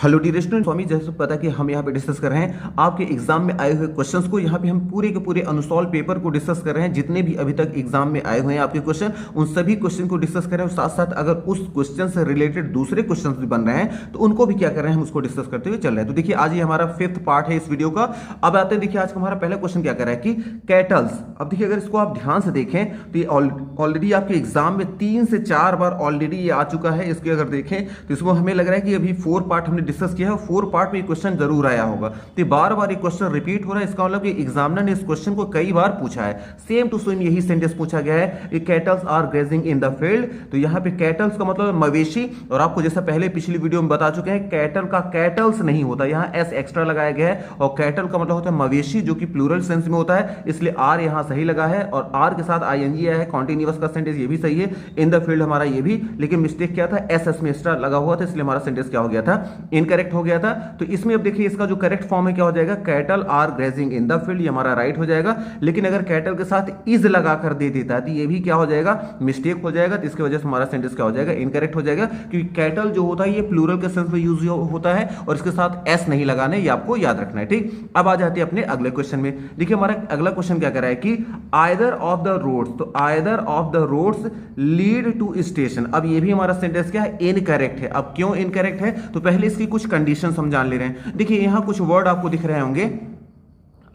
Hello dear student, स्वामी जैसे पता कि हम यहाँ पे डिस्कस कर रहे हैं आपके एग्जाम में आए हुए क्वेश्चंस को। यहाँ पे हम पूरे के पूरे अनसॉल्व पेपर को डिस्कस कर रहे हैं। जितने भी अभी तक एग्जाम में आए हुए हैं आपके क्वेश्चन, उन सभी क्वेश्चन को डिस्कस कर रहे हैं। और साथ साथ अगर उस क्वेश्चन से रिलेटेड दूसरे क्वेश्चन भी बन रहे हैं तो उनको भी क्या कर रहे हैं, हम उसको डिस्कस करते हुए चल रहे हैं। तो देखिए आज ये हमारा 5th पार्ट है इस वीडियो का। अब आते हैं, देखिए आज का हमारा पहला क्वेश्चन क्या कर रहा है कि कैटल्स। अब देखिए अगर इसको आप ध्यान से देखें तो ये ऑलरेडी आपके एग्जाम में 3 से 4 बार ऑलरेडी ये आ चुका है। इसके अगर देखें तो इसको हमें लग रहा है कि अभी 4 पार्ट हमने डिस्कस किया है, 4 पार्ट में क्वेश्चन जरूर आया होगा। तो बार बार ये क्वेश्चन रिपीट हो रहा है, इसका मतलब कि एग्जामिनर ने इस क्वेश्चन को कई बार पूछा है। सेम टू सेम यही सेंटेंस पूछा गया है, cattles are grazing in the field. तो यहाँ पे कैटल्स का मतलब मवेशी, और आपको जैसा पहले पिछली वीडियो में बता चुके हैं कैटल का कैटल्स नहीं होता, यहाँ एस एक्स्ट्रा लगाया गया है। और कैटल का मतलब होता है मवेशी, जो कि प्लूरल सेंस में होता है, इसलिए आर यहाँ सही लगा है। और आर के साथ आईएनजी आया है, कॉन्टिन्यूअस का सेंटेंस ये भी सही है। इन द फील्ड हमारा ये भी, लेकिन मिस्टेक क्या था, एस में एक्स्ट्रा लगा हुआ था, इसलिए हमारा सेंटेंस क्या हो गया था, इनकरेक्ट हो गया था। तो इसमें अब देखिए इसका जो करेक्ट फॉर्म है क्या हो जाएगा, cattle are grazing in the field, ये हमारा राइट हो जाएगा। लेकिन अगर कैटल के साथ इज लगाकर दे देता है तो ये भी क्या हो जाएगा, मिस्टेक हो जाएगा। तो इसकी वजह से हमारा सेंटेंस क्या हो जाएगा, इनकरेक्ट हो जाएगा। क्योंकि कैटल जो होता है ये प्लूरल के सेंस में यूज होता है और इसके साथ एस नहीं लगाना है, ये आपको याद रखना है। ठीक, अब आ जाते हैं अपने अगले क्वेश्चन में। देखिए हमारा अगला क्वेश्चन क्या कर रहा है कि आइदर ऑफ द रोड्स, तो either of the roads lead to station. अब ये भी हमारा सेंटेंस क्या है, इनकरेक्ट है। अब क्यों इनकरेक्ट है, तो पहले इसकी कुछ कंडीशन हम जान ले रहे हैं। देखिए यहां कुछ वर्ड आपको दिख रहे होंगे,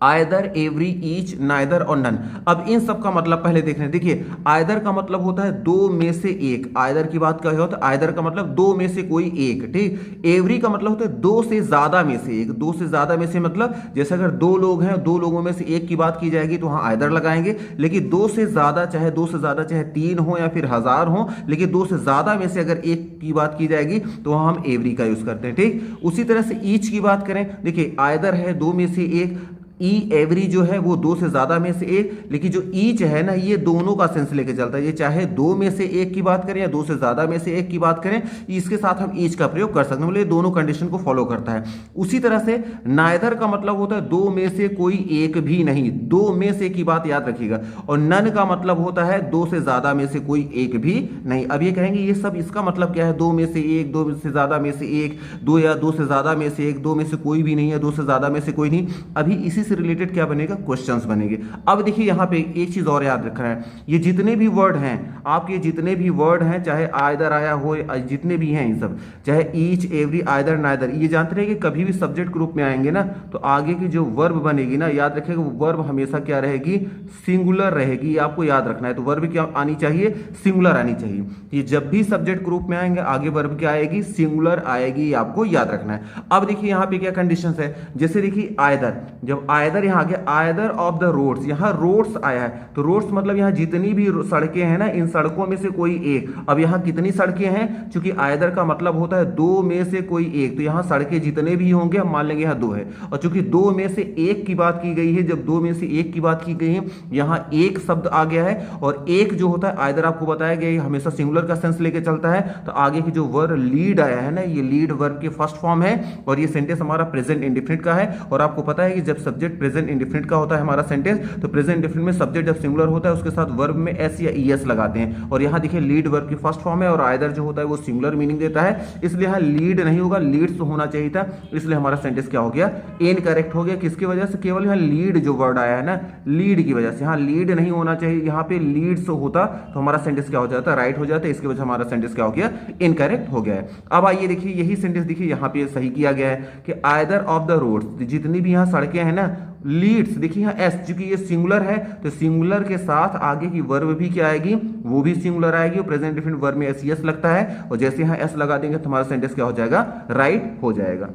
आइदर, एवरी, ईच, नाइदर और नन। अब इन सब का मतलब पहले देख रहे हैं। देखिए आइदर का मतलब होता है दो में से एक, आइदर की बात क्या होता है, आइदर का मतलब दो में से कोई एक। ठीक, एवरी का मतलब होता है दो से ज्यादा में से एक। दो से ज्यादा में से मतलब जैसे अगर दो लोग हैं, दो लोगों में से एक की बात की जाएगी तो वहां आइदर लगाएंगे। लेकिन दो से ज्यादा, चाहे दो से ज्यादा चाहे 3 हो या फिर 1000 हो, लेकिन दो से ज्यादा में से अगर एक की बात की जाएगी तो वहां हम एवरी का यूज करते हैं। ठीक, उसी तरह से ईच की बात करें, देखिए आइदर है दो में से एक, ई एवरी जो है वो दो से ज्यादा में से एक, लेकिन जो ईच है ना ये दोनों का सेंस लेके चलता है। ये चाहे दो में से एक की बात करें या दो से ज्यादा में से एक की बात करें, इसके साथ हम ईच का प्रयोग कर सकते हैं, मतलब ये दोनों कंडीशन को फॉलो करता है। उसी तरह से नाइदर का मतलब होता है दो में से कोई एक भी नहीं, दो में से की बात याद रखिएगा। और नन का मतलब होता है दो से ज्यादा में से कोई एक भी नहीं। अब ये कहेंगे ये सब इसका मतलब क्या है, दो में से एक, दो से ज्यादा में से एक, दो या दो से ज्यादा में से एक, दो में से कोई भी नहीं है, दो से ज्यादा में से कोई नहीं। अभी इसी से रिलेटेड क्या बनेगा, क्वेश्चंस बनेंगे। अब देखिए यहां पे एक चीज और याद रखना है, ये जितने भी वर्ड हैं आपके, जितने भी वर्ड हैं, चाहे आइदर आया हो, जितने भी हैं इन सब, चाहे ईच, एवरी, आइदर, नाइदर, ये जानते रहे कि कभी भी सब्जेक्ट ग्रुप में आएंगे ना तो आगे की जो वर्ब बनेगी ना, याद रखिएगा वो वर्ब हमेशा क्या रहेगी, सिंगुलर रहेगी। आपको याद रखना है। तो वर्ब क्या आनी चाहिए, सिंगुलर आनी चाहिए। ये जब भी सब्जेक्ट ग्रुप में आएंगे आगे वर्ब क्या आएगी, सिंगुलर आएगी, आपको याद रखना है। अब देखिए यहां पे क्या कंडीशन है, जैसे देखिए आइदर, जब आइदर यहां आगे आइदर ऑफ द रोड्स, यहां रोड्स आया है तो रोड्स मतलब यहां जितनी भी सड़कें हैं ना, इन सड़कों में से कोई एक। अब यहां कितनी सड़कें हैं, क्योंकि आइदर का मतलब होता है दो में से कोई एक, तो यहां सड़कें जितने भी होंगे हम मान लेंगे यहां दो है। और चूंकि दो में से एक की बात की गई है, जब दो में से एक की बात की गई है, यहां एक शब्द आ गया है। और एक जो होता है आइदर, आपको बताया गया हमेशा सिंगुलर का सेंस लेके चलता है। तो आगे की जो वर्ब लीड आया है ना, ये लीड वर्ब के फर्स्ट फॉर्म है और ये सेंटेंस हमारा प्रेजेंट इंडेफिनिट का है। और आपको पता है कि जब सब्जेक्ट प्रेजेंट इंडेफिनिट का होता है हमारा सेंटेंस, तो प्रेजेंट इंडेफिनिट में सब्जेक्ट जब सिंगुलर होता है उसके साथ वर्ब में एस या ईएस लगाते हैं। और यहां देखिए लीड वर्ब की फर्स्ट फॉर्म है और आइदर जो होता है वो सिंगुलर मीनिंग देता है, इसलिए यहां लीड नहीं होगा, लीड्स होना चाहिए था। इसलिए हमारा सेंटेंस क्या हो गया, इनकरेक्ट हो गया। किसकी वजह से, केवल यहां लीड जो वर्ड आया है ना, लीड की वजह से। यहां लीड नहीं होना चाहिए, यहां पे लीड्स होता तो हमारा सेंटेंस क्या हो जाता, राइट हो जाता। इसकी वजह से हमारा सेंटेंस क्या हो गया, इनकरेक्ट हो गया है। अब आइए देखिए यही सेंटेंस देखिए यहां पे सही किया गया है कि आइदर ऑफ द रोड्स, जितनी भी यहां सड़कें हैं ना, लीड्स, देखिए यहां एस, क्योंकि ये सिंगुलर है तो सिंगुलर के साथ आगे की वर्ब भी क्या आएगी, वो भी सिंगुलर आएगी। और प्रेजेंट इंडेफिनिट वर्ब में एस एस लगता है और जैसे यहां एस लगा देंगे तो हमारा सेंटेंस क्या हो जाएगा, राइट हो जाएगा।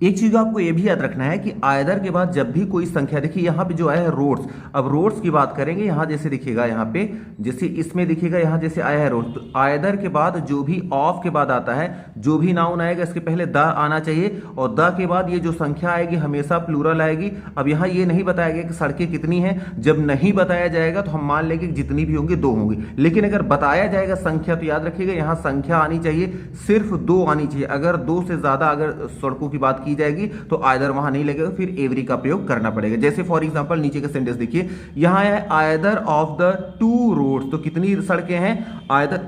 एक चीज आपको यह भी याद रखना है कि आइदर के बाद जब भी कोई संख्या, देखिए यहां पे जो आया है रोड्स, अब रोड्स की बात करेंगे, यहां जैसे दिखेगा, यहां पे जैसे इसमें दिखेगा, यहां जैसे आया है रोड्स, तो आइदर के बाद जो भी ऑफ के बाद आता है, जो भी नाउन आएगा इसके पहले द आना चाहिए और द के बाद ये जो संख्या आएगी हमेशा प्लूरल आएगी। अब यहां ये नहीं बताया गया कि सड़कें कितनी हैं, जब नहीं बताया जाएगा तो हम मान लेंगे जितनी भी होंगी दो होंगी। लेकिन अगर बताया जाएगा संख्या तो याद रखिएगा यहां संख्या आनी चाहिए, सिर्फ दो आनी चाहिए। अगर दो से ज्यादा अगर सड़कों की बात की जाएगी तो आइदर वहां नहीं लगेगा, फिर एवरी का प्रयोग करना पड़ेगा। जैसे फॉर एग्जांपल नीचे का सेंटेंस देखिए, यहां है either of the two roads, तो कितनी सड़कें हैं, either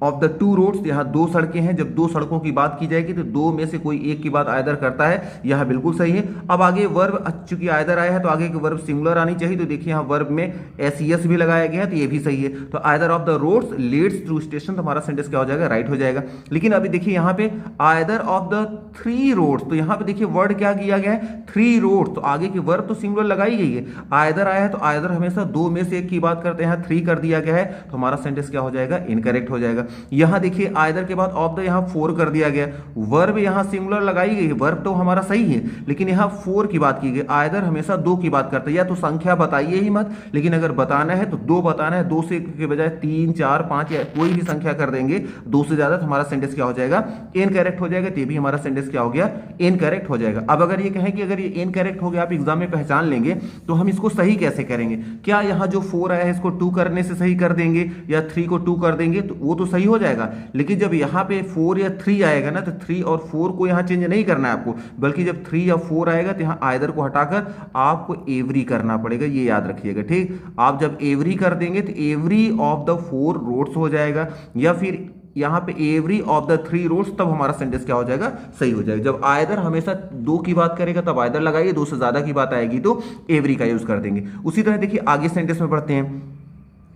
of the two roads, यहाँ दो सड़कें हैं, जब दो सड़कों की बात की जाएगी तो दो में से कोई एक की बात आइदर करता है, यह बिल्कुल सही है। अब आगे वर्ब, चूंकि आइदर आया है तो आगे की वर्ब सिंगुलर आनी चाहिए, तो देखिए यहाँ वर्ब में एस भी लगाया गया है, तो ये भी सही है। तो either of the roads leads through station, तो हमारा सेंटेंस क्या हो जाएगा, राइट हो जाएगा। लेकिन अभी देखिए यहाँ पे either of the three roads, तो यहाँ पे देखिए वर्ड क्या किया गया है, थ्री रोड्स, तो आगे की वर्ब तो सिंगुलर लगाई गई है। आइदर आया है तो आइदर हमेशा दो में से एक की बात करते हैं, थ्री कर दिया गया है, तो हमारा सेंटेंस क्या हो जाएगा, इनकरेक्ट हो जाएगा। यहाँ देखिए आइदर के बाद ऑफ द यहाँ फोर कर दिया गया, वर्ब यहाँ सिंगुलर लगाई गई है, वर्ब तो हमारा सही है, लेकिन यहाँ फोर की बात की गई। आइदर हमेशा दो की बात करते हैं, या तो संख्या बताइए ही मत, लेकिन अगर बताना है तो दो बताना है, दो से के बजाय तीन चार पांच या कोई भी संख्या कर देंगे दो से ज्यादा, तो हमारा सेंटेंस क्या हो जाएगा, इनकरेक्ट हो जाएगा। तो भी हमारा सेंटेंस क्या हो गया, इनकरेक्ट हो जाएगा। अब अगर ये कहें कि अगर ये इनकरेक्ट हो गया, आप एग्जाम में पहचान लेंगे, तो हम इसको सही कैसे करेंगे? क्या यहाँ जो फोर आया है इसको टू करने से सही कर देंगे, या थ्री को टू कर देंगे, तो वो तो सही हो जाएगा। लेकिन जब यहाँ पे फोर या थ्री आएगा ना, तो थ्री और फोर को यहाँ चेंज नहीं करना है आपको, बल्कि जब थ्री या फोर आएगा तो यहाँ आइदर को हटाकर आपको एवरी करना पड़ेगा, ये याद रखिएगा, ठीक। आप जब एवरी कर देंगे तो every of the four roads हो जाएगा, या फिर यहाँ पे every of the three roads, तब हमारा सेंटेंस क्या हो जाएगा, सही हो जाएगा। जब आइदर हमेशा दो की बात करेगा तब आइदर लगाइए, दो से ज्यादा की बात आएगी तो एवरी का यूज कर देंगे। उसी तरह देखिए आगे सेंटेंस में पढ़ते हैं,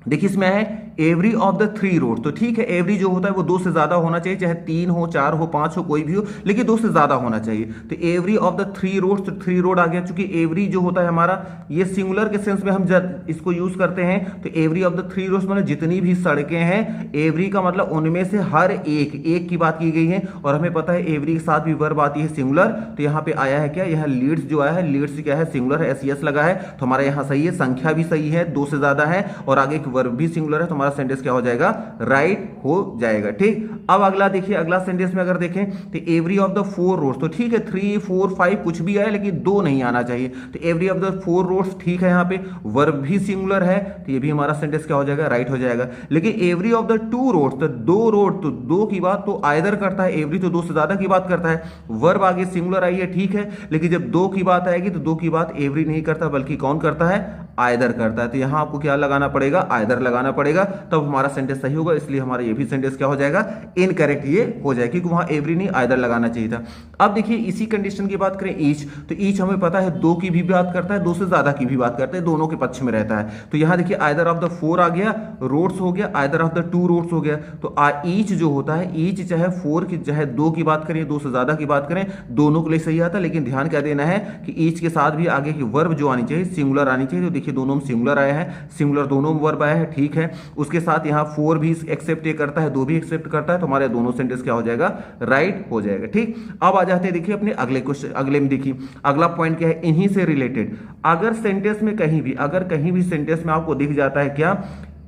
देखिए इसमें है every of the three road, तो ठीक है एवरी जो होता है वो दो से ज्यादा होना चाहिए, चाहे तीन हो चार हो पांच हो कोई भी हो, लेकिन दो से ज्यादा होना चाहिए। तो every of the three road, तो थ्री रोड आ गया, चूंकि एवरी जो होता है हमारा ये सिंगुलर के सेंस में हम जब इसको यूज करते हैं, तो every of the three roads मतलब जितनी भी सड़कें हैं, एवरी का मतलब उनमें से हर एक की बात की गई है। और हमें पता है एवरी के साथ भी वर्ब आती है सिंगुलर, तो यहाँ पे आया है क्या, यहाँ लीड्स जो आया है, लीड्स क्या है, सिंगुलर है, एस लगा है, तो हमारा यहाँ सही है, संख्या भी सही है, दो से ज्यादा है, और आगे एक वर्ब भी सिंगुलर है, तो हमारा सेंटेंस क्या हो जाएगा, राइट हो जाएगा, ठीक। अब अगला देखिए, अगला सेंटेंस में अगर देखें तो every of the four roads, तो ठीक है थ्री फोर फाइव कुछ भी आए, लेकिन दो नहीं आना चाहिए, तो every of the four roads ठीक है, यहाँ पे वर्ब भी सिंगुलर है, तो ये भी हमारा सेंटेंस क्या हो जाएगा, राइट हो जाएगा। लेकिन every of the two roads, तो दो रोड, तो दो की बात तो आइदर करता है, एवरी तो दो से ज्यादा की बात करता है, वर्ब आगे सिंगुलर आई है, ठीक है, लेकिन जब दो की बात आएगी तो दो की बात एवरी नहीं करता, बल्कि कौन करता है, आइदर करता है। तो यहां आपको क्या लगाना पड़ेगा, आइदर लगाना पड़ेगा, तब हमारा सेंटेंस सही होगा। इसलिए हमारा ये भी सेंटेंस क्या हो जाएगा, इनकरेक्ट ये हो जाएगा, क्योंकि वहां एवरी नहीं आइदर लगाना चाहिए था। अब देखिए इसी कंडीशन की बात करें ईच, तो ईच हमें पता है दो की भी बात करता है, दो से ज्यादा की भी बात करता है, दोनों के पक्ष में रहता है। तो यहां देखिए आइदर ऑफ द फोर आ गया, रोड्स हो गया, either of the two roads हो गया। तो ईच जो होता है, ईच चाहे फोर की चाहे दो की बात करें, दो से ज्यादा की बात करें, दोनों के लिए सही आता है। लेकिन ध्यान क्या देना है कि ईच के साथ भी आगे की वर्ब जो आनी चाहिए सिंगुलर आनी चाहिए। तो देखिए दोनों में सिंगुलर आया है, सिंगुलर दोनों में वर्ब आया है, ठीक है। उसके साथ यहाँ फोर भी एक्सेप्ट करता है, दो भी एक्सेप्ट करता है, तो हमारे दोनों सेंटेंस क्या हो जाएगा, राइट हो जाएगा, ठीक। अब आ जाते हैं देखिए अपने अगले क्वेश्चन, अगले में देखिए अगला पॉइंट क्या है, इन्हीं से रिलेटेड। अगर सेंटेंस में कहीं भी सेंटेंस में आपको दिख जाता है क्या,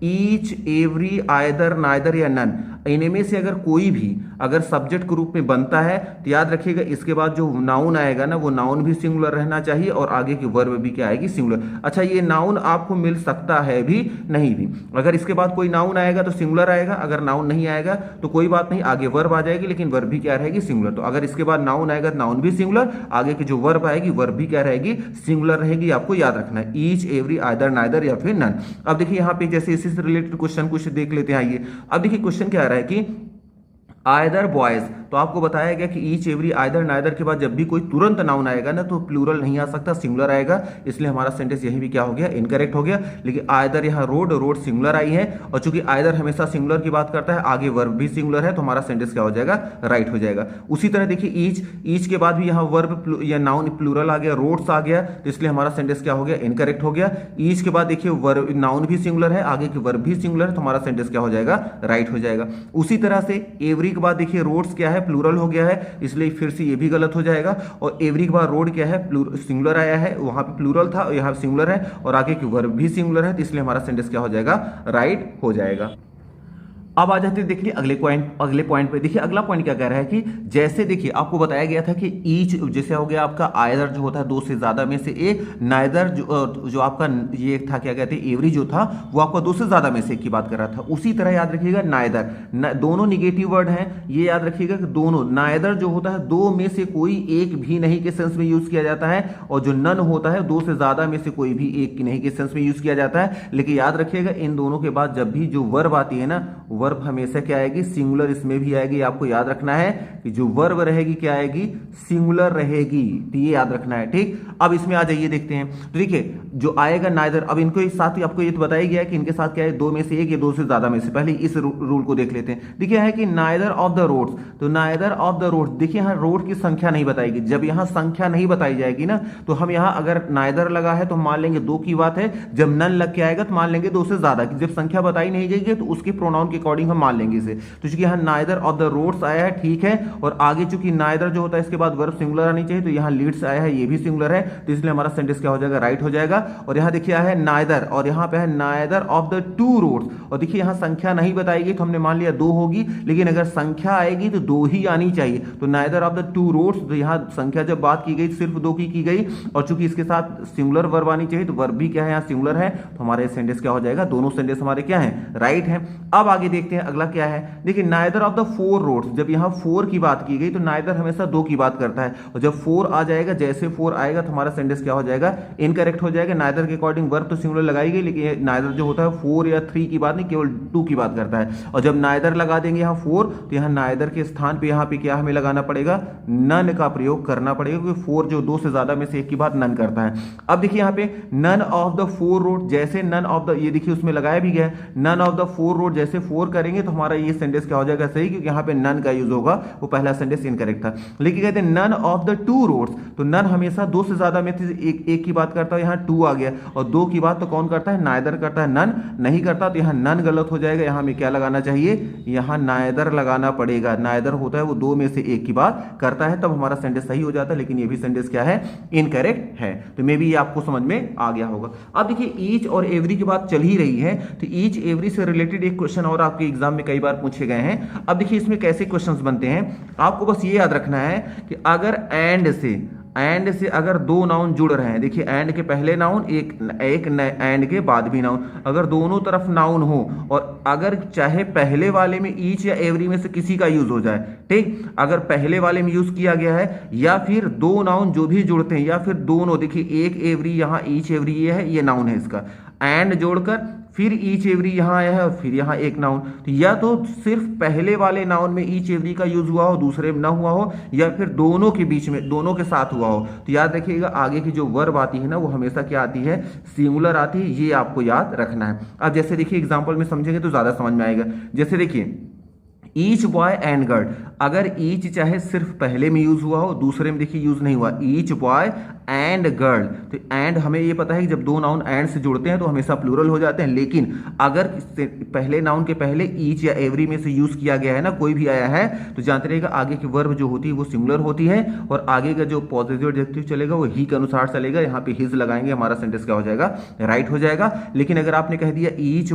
ईच एवरी आइदर नाइदर या नन, इनमें से अगर कोई भी अगर सब्जेक्ट के रूप में बनता है, तो याद रखिएगा इसके बाद जो नाउन आएगा ना, वो नाउन भी सिंगुलर रहना चाहिए, और आगे की वर्ब भी क्या आएगी, सिंगुलर। अच्छा ये नाउन आपको मिल सकता है भी, नहीं भी। अगर इसके बाद कोई नाउन आएगा तो सिंगुलर आएगा, अगर नाउन नहीं आएगा तो कोई बात नहीं, आगे वर्ब आ जाएगी, लेकिन वर्ब भी क्या रहेगी, सिंगुलर। तो अगर इसके बाद नाउन आएगा तो नाउन भी सिंगुलर, आगे की जो वर्ब आएगी वर्ब भी क्या रहेगी, सिंगुलर रहेगी। आपको याद रखना है ईच एवरी आइदर नाइदर या फिर नन। अब देखिए यहाँ पे जैसे इसी से रिलेटेड क्वेश्चन कुछ देख लेते हैं, आइए। अब देखिए क्वेश्चन क्या आ रहा है कि आइदर बॉयज, तो आपको बताया गया कि ईच एवरी आइदर नाइदर के बाद जब भी कोई तुरंत नाउन आएगा ना, तो प्लूरल नहीं आ सकता, सिंगुलर आएगा, इसलिए हमारा सेंटेंस यही भी क्या हो गया, इनकरेक्ट हो गया। लेकिन आइदर यहाँ रोड सिंगुलर आई है, और चूंकि आइदर हमेशा सिंगुलर की बात करता है, आगे वर्ब भी सिंगुलर है, तो हमारा सेंटेंस क्या हो जाएगा, राइट हो जाएगा। उसी तरह देखिए ईच के बाद भी यहाँ वर्ब या नाउन प्लूरल आ गया, रोड्स आ गया, तो इसलिए हमारा सेंटेंस क्या हो गया, इनकरेक्ट हो गया। ईच के बाद देखिए वर्ब नाउन भी सिंगुलर है, आगे की वर्ब भी सिंगुलर है, तो हमारा सेंटेंस क्या हो जाएगा, राइट हो जाएगा। उसी तरह से एवरी के बाद देखिए रोड्स क्या है, प्लूरल हो गया है, इसलिए फिर से ये भी गलत हो जाएगा। और एवरी के बाद रोड क्या है, सिंगुलर आया है, वहां पे प्लूरल था, यहाँ सिंगुलर है, और आगे की वर्ब भी सिंगुलर है, तो इसलिए हमारा सेंटेंस क्या हो जाएगा, राइट हो जाएगा। अब आ जाते हैं देखिए अगले पॉइंट पे। देखिए अगला पॉइंट क्या कह रहा है कि जैसे देखिए आपको बताया गया था कि ईच जैसे हो गया आपका आइदर जो होता है दो से ज्यादा में से एक, नाइदर जो आपका ये था क्या कहते हैं एवरी जो था वो आपका दो से ज्यादा में से एक की बात कर रहा था। उसी तरह याद रखिएगा नाइदर, दोनों निगेटिव वर्ड हैं, ये याद रखिएगा कि दोनों, नाइदर जो होता है दो में से कोई एक भी नहीं के सेंस में यूज किया जाता है, और जो नन होता है दो से ज्यादा में से कोई भी एक नहीं के सेंस में यूज किया जाता है। लेकिन याद रखिएगा इन दोनों के बाद जब भी जो वर्ब आती है ना, वर्ब हमेशा क्या आएगी, सिंगुलर इसमें भी आएगी। आपको याद रखना है कि जो वर्ब रहेगी क्या आएगी, सिंगुलर रहेगी, तो ये याद रखना है। ठीक, अब इसमें आ जाइए देखते हैं। तो देखिए जो आएगा नाइदर, अब इनको इस साथ ही आपको ये तो बताया गया है कि इनके साथ क्या है, दो में से एक या दो से ज्यादा में से। पहले इस रूल को देख लेते हैं। देखिए है कि नाइदर ऑफ द रोड्स, तो नाइदर ऑफ द रोड्स, देखिए यहाँ रोड की संख्या नहीं बताएगी। जब यहाँ संख्या नहीं बताई जाएगी ना, तो हम यहाँ अगर नाइदर लगा है तो मान लेंगे दो की बात है, जब नन लग के आएगा तो मान लेंगे दो से ज्यादा की। जब संख्या बताई नहीं जाएगी तो उसकी प्रोनाउन के अकॉर्डिंग हम मान लेंगे इसे। तो चूंकि यहाँ नाइदर ऑफ द रोड्स आया है, ठीक है, और आगे चूंकि नाइदर जो होता है इसके बाद वर्ब सिंगुलर आनी चाहिए, तो यहाँ लीड्स आया है, ये भी सिंगुलर है, तो इसलिए हमारा सेंटेंस क्या हो जाएगा, राइट हो जाएगा। और यहाँ देखिए है नाइदर, और यहाँ पे है neither of the two roads, और देखिए यहाँ संख्या नहीं बताएगी तो हमने मान लिया दो होगी, लेकिन अगर संख्या आएगी तो दो ही आनी चाहिए। तो neither of the two roads, तो यहाँ संख्या जब बात की गई सिर्फ दो की गई, और चूंकि इसके साथ सिंगुलर वर्ब आनी चाहिए, तो वर्ब भी क्या है यहाँ सिंगुलर है, तो हमारे सेंटेंस क्या हो जाएगा, दोनों सेंटेंस हमारे क्या है, राइट है। अब आगे देखते हैं अगला क्या है। देखिए neither of the four roads, जब यहाँ फोर की बात की गई तो नाइदर हमेशा दो की बात करता है, और जब फोर आ जाएगा, जैसे फोर आएगा तो हमारा सेंटेंस क्या हो जाएगा, इनकरेक्ट हो जाएगा। नाइदर के अकॉर्डिंग वर्ब तो सिंगुलर लगाई गई, लेकिन नाइदर जो होता है फोर या थ्री की बात नहीं, केवल टू की बात करता है। और जब नाइदर लगा देंगे यहाँ फोर, तो यहाँ नाइदर के स्थान पे यहाँ पे क्या हमें लगाना पड़ेगा, नन का प्रयोग करना पड़ेगा, क्योंकि फोर जो दो से ज्यादा में से एक की बात नन करता है। अब देखिए यहाँ पे none of the four road, जैसे नन ऑफ द, ये देखिए उसमें लगाया भी गया, none of the four road, जैसे फोर करेंगे तो हमारा ये सेंटेंस क्या हो जाएगा, सही, क्योंकि यहाँ पे नन का यूज होगा, वो पहला सेंटेंस इनकरेक्ट था। लेकिन कहते हैं none of the two roads, तो नन हमेशा दो से ज्यादा में से एक की बात करता है, यहाँ टू आ गया, और दो की बात तो कौन करता है, नाइदर करता है, नन नहीं करता, तो यहाँ नन गलत हो जाएगा। यहाँ हमें क्या लगाना चाहिए, यहाँ नाइदर लगाना पड़ेगा। नाइदर होता है वो दो में से एक की बात करता है, तब हमारा सेंटेंस सही हो जाता है, लेकिन ये भी सेंटेंस क्या है, इनकरेक्ट है। तो मे बी ये आपको समझ में आ गया होगा। अब देखिए ईच और एवरी की बात चल ही रही है, तो ईच एवरी से रिलेटेड एक क्वेश्चन और आपके एग्जाम में कई बार पूछे गए हैं। अब देखिए इसमें कैसे क्वेश्चंस बनते हैं, आपको बस ये याद रखना है कि अगर एंड से अगर दो नाउन जुड़ रहे हैं, देखिए एंड के पहले नाउन, एक एंड के बाद भी नाउन, अगर दोनों तरफ नाउन हो, और अगर चाहे पहले वाले में ईच या एवरी में से किसी का यूज हो जाए, ठीक, अगर पहले वाले में यूज किया गया है, या फिर दो नाउन जो भी जुड़ते हैं, या फिर दोनों, देखिए एक एवरी, यहाँ ईच एवरी ये है, ये नाउन है इसका, एंड जोड़कर फिर ईच एवरी यहाँ आया है, और फिर यहाँ एक नाउन, तो या तो सिर्फ पहले वाले नाउन में ईच एवरी का यूज हुआ हो, दूसरे में ना हुआ हो, या फिर दोनों के बीच में, दोनों के साथ हुआ हो। तो याद रखिएगा आगे की जो वर्ब आती है ना, वो हमेशा क्या आती है, सिंगुलर आती है, ये आपको याद रखना है। अब जैसे देखिए एग्जाम्पल में समझेंगे तो ज्यादा समझ में आएगा। जैसे देखिए ईच बॉय एंड गर्ल, अगर ईच चाहे सिर्फ पहले में यूज हुआ हो, दूसरे में देखिए यूज नहीं हुआ, ईच बॉय एंड गर्ल, तो एंड हमें ये पता है कि जब दो नाउन एंड से जुड़ते हैं तो हमेशा प्लूरल हो जाते हैं, लेकिन अगर पहले नाउन के पहले ईच या एवरी में से यूज किया गया है ना, कोई भी आया है, तो जानते रहेगा आगे की वर्ब जो होती है वो सिंगुलर होती है, और आगे का जो पॉजिटिव एडजेक्टिव चलेगा वो ही के अनुसार चलेगा। यहाँ पे हिज लगाएंगे, हमारा सेंटेंस क्या हो जाएगा, राइट हो जाएगा। लेकिन अगर आपने कह दिया ईच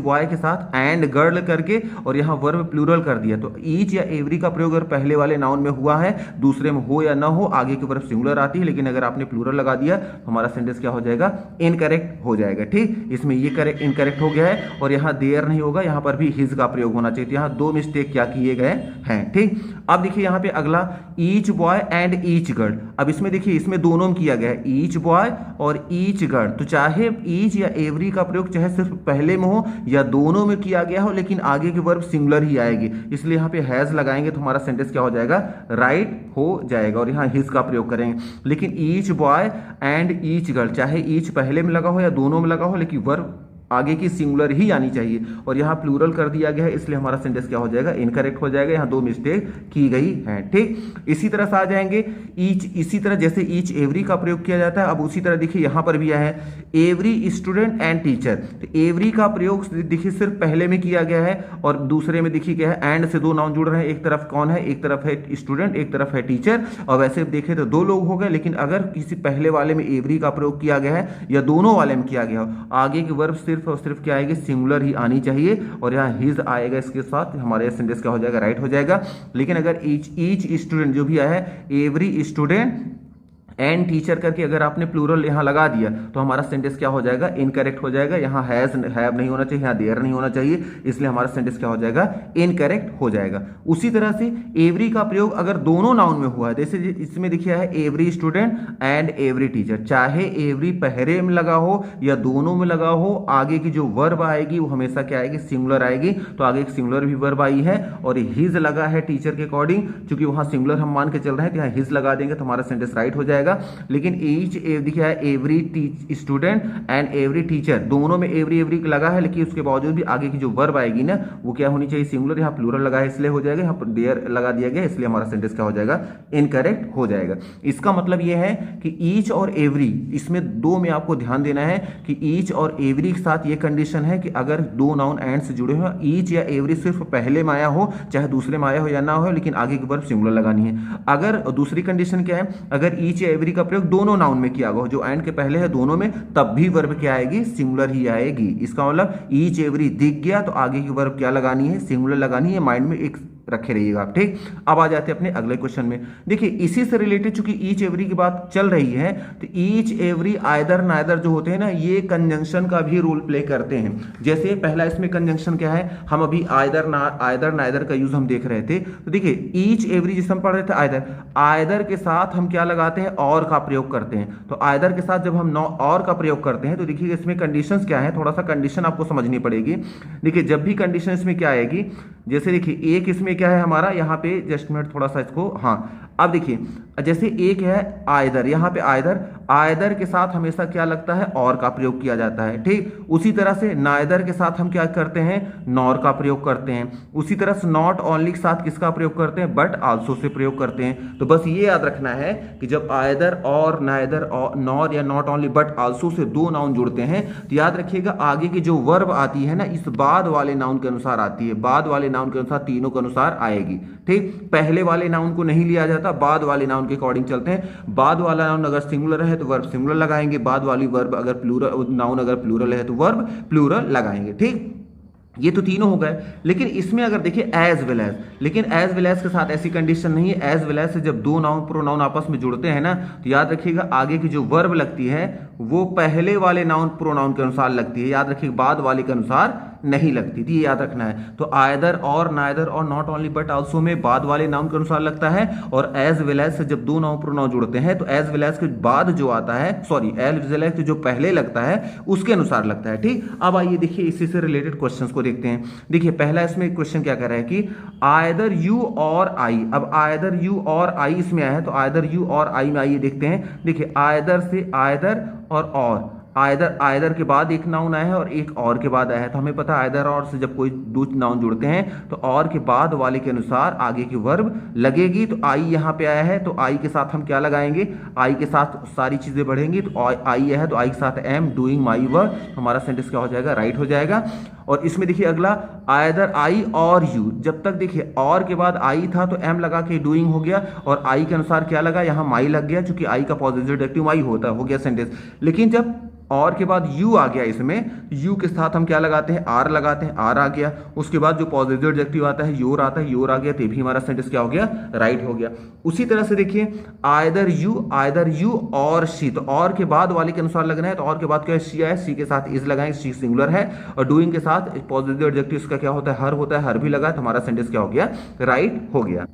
बॉय के साथ एंड गर्ल करके, और यहाँ वर्ब प्लूरल कर दिया, तो ईच या एवरी का प्रयोग अगर पहले वाले नाउन में हुआ है, दूसरे में हो या ना हो, आगे की वर्ब सिंगुलर आती है, लेकिन अगर आपने प्लूरल लगा दिया तो हमारा सेंटेंस क्या हो जाएगा, इनकरेक्ट हो जाएगा। ठीक, इसमें ये करेक्ट इनकरेक्ट हो गया है, और यहाँ देयर नहीं होगा, यहाँ पर भी हिज का प्रयोग होना चाहिए। तो यहाँ दो मिस्टेक क्या किए गए हैं। ठीक, अब देखिए यहाँ पे अगला each boy and each girl, अब इसमें देखिए इसमें दोनों में किया गया है, ईच बॉय और ईच गर्ल, तो चाहे ईच या एवरी का प्रयोग चाहे सिर्फ पहले में हो या दोनों में किया गया हो, लेकिन आगे की वर्ब सिंगुलर ही आएगी, इसलिए यहाँ पे हैज लगाएंगे तो हमारा सेंटेंस क्या हो जाएगा, राइट हो जाएगा, और यहाँ हिज का प्रयोग करेंगे। लेकिन each boy and each girl, चाहे ईच पहले में लगा हो या दोनों में लगा हो, लेकिन वर्ब आगे की सिंगुलर ही आनी चाहिए, और यहाँ प्लूरल कर दिया गया है, इसलिए हमारा सेंटेंस क्या हो जाएगा, इनकरेक्ट हो जाएगा। यहाँ दो मिस्टेक की गई है। ठीक, इसी तरह से आ जाएंगे ईच, इसी तरह जैसे ईच एवरी का प्रयोग किया जाता है, अब उसी तरह देखिए यहाँ पर भी आया है एवरी स्टूडेंट एंड टीचर, तो एवरी का प्रयोग देखिए सिर्फ पहले में किया गया है, और दूसरे में देखिए क्या है, एंड से दो नाउन जुड़ रहे हैं, एक तरफ कौन है, एक तरफ है स्टूडेंट, एक तरफ है टीचर, और वैसे देखें तो दो लोग हो गए, लेकिन अगर किसी पहले वाले में एवरी का प्रयोग किया गया है या दोनों वाले में किया गया हो, आगे की वर्ब सिर्फ और सिर्फ क्या आएगी, सिंगुलर ही आनी चाहिए, और यहाँ हिज आएगा इसके साथ, हमारे सेंटेंस क्या हो जाएगा, राइट हो जाएगा। लेकिन अगर ईच स्टूडेंट जो भी आया है, एवरी स्टूडेंट एंड टीचर करके अगर आपने प्लूरल यहाँ लगा दिया तो हमारा सेंटेंस क्या हो जाएगा, इनकरेक्ट हो जाएगा। यहाँ हैज हैव नहीं होना चाहिए, यहाँ देयर नहीं होना चाहिए, इसलिए हमारा सेंटेंस क्या हो जाएगा, इनकरेक्ट हो जाएगा। उसी तरह से एवरी का प्रयोग अगर दोनों नाउन में हुआ है, जैसे इसमें देखिए है every student and every teacher, चाहे एवरी पहले में लगा हो या दोनों में लगा हो, आगे की जो वर्ब आएगी वो हमेशा क्या आएगी, सिंगुलर आएगी। तो आगे एक सिंगुलर भी वर्ब आई है और हिज लगा है टीचर के अकॉर्डिंग, क्योंकि वहां सिंगुलर हम मान के चल रहे हैं तो यहाँ हिज लगा देंगे तो हमारा सेंटेंस राइट हो जाएगा। लेकिन ईच देखिए every student and every teacher, दोनों में एवरी एवरी लगा है, लेकिन उसके बावजूद भी आगे की जो वर्ब आएगी ना वो क्या होनी चाहिए, सिंगुलर। यहाँ प्लूरल लगा है इसलिए हो जाएगा, यहाँ पर देयर लगा दिया गया इसलिए हमारा सेंटेंस क्या हो जाएगा, इनकरेक्ट हो जाएगा। इसका मतलब यह है कि ईच और एवरी, इसमें दो में आपको ध्यान देना है कि ईच और एवरी के साथ ये कंडीशन है कि अगर दो नाउन एंड से जुड़े हो, ईच या एवरी सिर्फ पहले में आया हो, चाहे दूसरे में आया हो या ना हो, लेकिन आगे की वर्ब सिंगुलर लगानी है। अगर दूसरी कंडीशन क्या है, अगर ईच या एवरी का प्रयोग दोनों नाउन में किया गया, जो एंड के पहले है दोनों में, तब भी वर्ब क्या आएगी, सिंगुलर ही आएगी। इसका मतलब ईच एवरी दिख गया तो आगे की वर्ब क्या लगानी है, सिंगुलर लगानी है। माइंड में एक रखे रहिएगा आप, ठीक। अब आ जाते हैं अपने अगले क्वेश्चन में। देखिए इसी से रिलेटेड चूंकि ईच एवरी की बात चल रही है तो ईच एवरी आइदर नाइदर जो होते हैं ना, ये कंजंक्शन का भी रोल प्ले करते हैं। जैसे पहला इसमें कंजंक्शन क्या है, हम अभी आइदर नाइदर का यूज हम देख रहे थे। तो देखिए ईच एवरी जिस हम पढ़ रहे थे, आइदर के साथ हम क्या लगाते हैं, और का प्रयोग करते हैं। तो आइदर के साथ जब हम और का प्रयोग करते हैं तो देखिए इसमें कंडीशंस क्या है, थोड़ा सा कंडीशन आपको समझनी पड़ेगी। देखिए जब भी कंडीशन इसमें क्या आएगी, जैसे देखिए एक इसमें क्या है हमारा, यहाँ पे जस्ट मिनट थोड़ा सा इसको, हाँ अब देखिए जैसे एक है आइदर, यहाँ पे आइदर के साथ हमेशा क्या लगता है, और का प्रयोग किया जाता है, ठीक। उसी तरह से नाइदर के साथ हम क्या करते हैं, नॉर का प्रयोग करते हैं। उसी तरह से नॉट ओनली के साथ किसका प्रयोग करते हैं, बट आल्सो से प्रयोग करते हैं। तो बस ये याद रखना है कि जब आइदर और नाइदर और नॉर या not only but also say दो नाउन जुड़ते हैं तो याद रखिएगा आगे की जो वर्ब आती है ना, इस बाद वाले नाउन के अनुसार आती है, बाद वाले नाउन के अनुसार, तीनों के अनुसार आएगी, ठीक। पहले वाले नाउन को नहीं लिया जाता, बाद वाले नाउन के अकॉर्डिंग चलते हैं। बाद वाला नाउन अगर सिंगुलर है तो वर्ब सिंगुलर लगाएंगे, बाद वाली वर्ब अगर प्लूरल, नाउन अगर प्लूरल है तो वर्ब प्लूरल लगाएंगे, ठीक। ये तो तीनों हो गए। लेकिन इसमें अगर देखिए एज वेल एज, लेकिन एज वेल एज के साथ ऐसी कंडीशन नहीं है। एज वेल एज से जब दो नाउन प्रोनाउन आपस में जुड़ते हैं ना, तो याद रखिएगा आगे की जो वर्ब लगती है वो पहले वाले नाउन प्रोनाउन के अनुसार लगती है, याद रखिएगा बाद वाले के अनुसार नहीं लगती थी, ये याद रखना है। तो आइदर और नाइदर और नॉट ओनली बट आल्सो में बाद वाले नाउन के अनुसार लगता है, और एज वेल एज से जब दो नाउन प्रोनाउन जुड़ते हैं तो एज वेल एज के बाद जो आता है, सॉरी एज वेल एज जो पहले लगता है उसके अनुसार लगता है, ठीक। अब आइए देखिए इसी से रिलेटेड क्वेश्चंस को देखते हैं। देखिए पहला इसमें क्वेश्चन क्या कह रहा है कि आइदर यू और आई। अब आइदर यू और आई इसमें आया है, तो आइदर यू और आई में आइए देखते हैं। देखिए आइदर से आइदर और आइदर के बाद एक नाउन आया है और एक और के बाद आया है। तो हमें पता है आइदर और से जब कोई दो नाउन जुड़ते हैं तो और के बाद वाले के अनुसार आगे की वर्ब लगेगी। तो आई यहाँ पे आया है तो आई के साथ हम क्या लगाएंगे, आई के साथ सारी चीजें बढ़ेंगी। तो आई है तो आई के साथ एम डूइंग माई वर्क, हमारा सेंटेंस क्या हो जाएगा, राइट हो जाएगा। और इसमें देखिए अगला आइदर आई और यू, जब तक देखिए और के बाद आई था तो एम लगा के डूइंग हो गया, और आई के अनुसार क्या लगा, यहाँ माई लग गया, क्योंकि आई का पॉजिटिव एडजेक्टिव माई होता है, हो गया सेंटेंस। लेकिन जब और के बाद यू आ गया, इसमें यू के साथ हम क्या लगाते हैं, आर लगाते हैं, आर आ गया। उसके बाद जो पॉजिटिव एडजेक्टिव आता है योर आता है, योर आ गया, तो भी हमारा सेंटेंस क्या हो गया, राइट हो गया। उसी तरह से देखिए आइदर यू और शी, तो और के बाद वाले के अनुसार लगना है। तो और के बाद क्या है, शी आया, शी के साथ इज लगाएंगे, शी सिंगुलर है, और डूइंग के साथ पॉजिटिव एडजेक्टिव इसका क्या होता है, हर होता है, हर भी लगा, तो हमारा सेंटेंस क्या हो गया, राइट हो गया।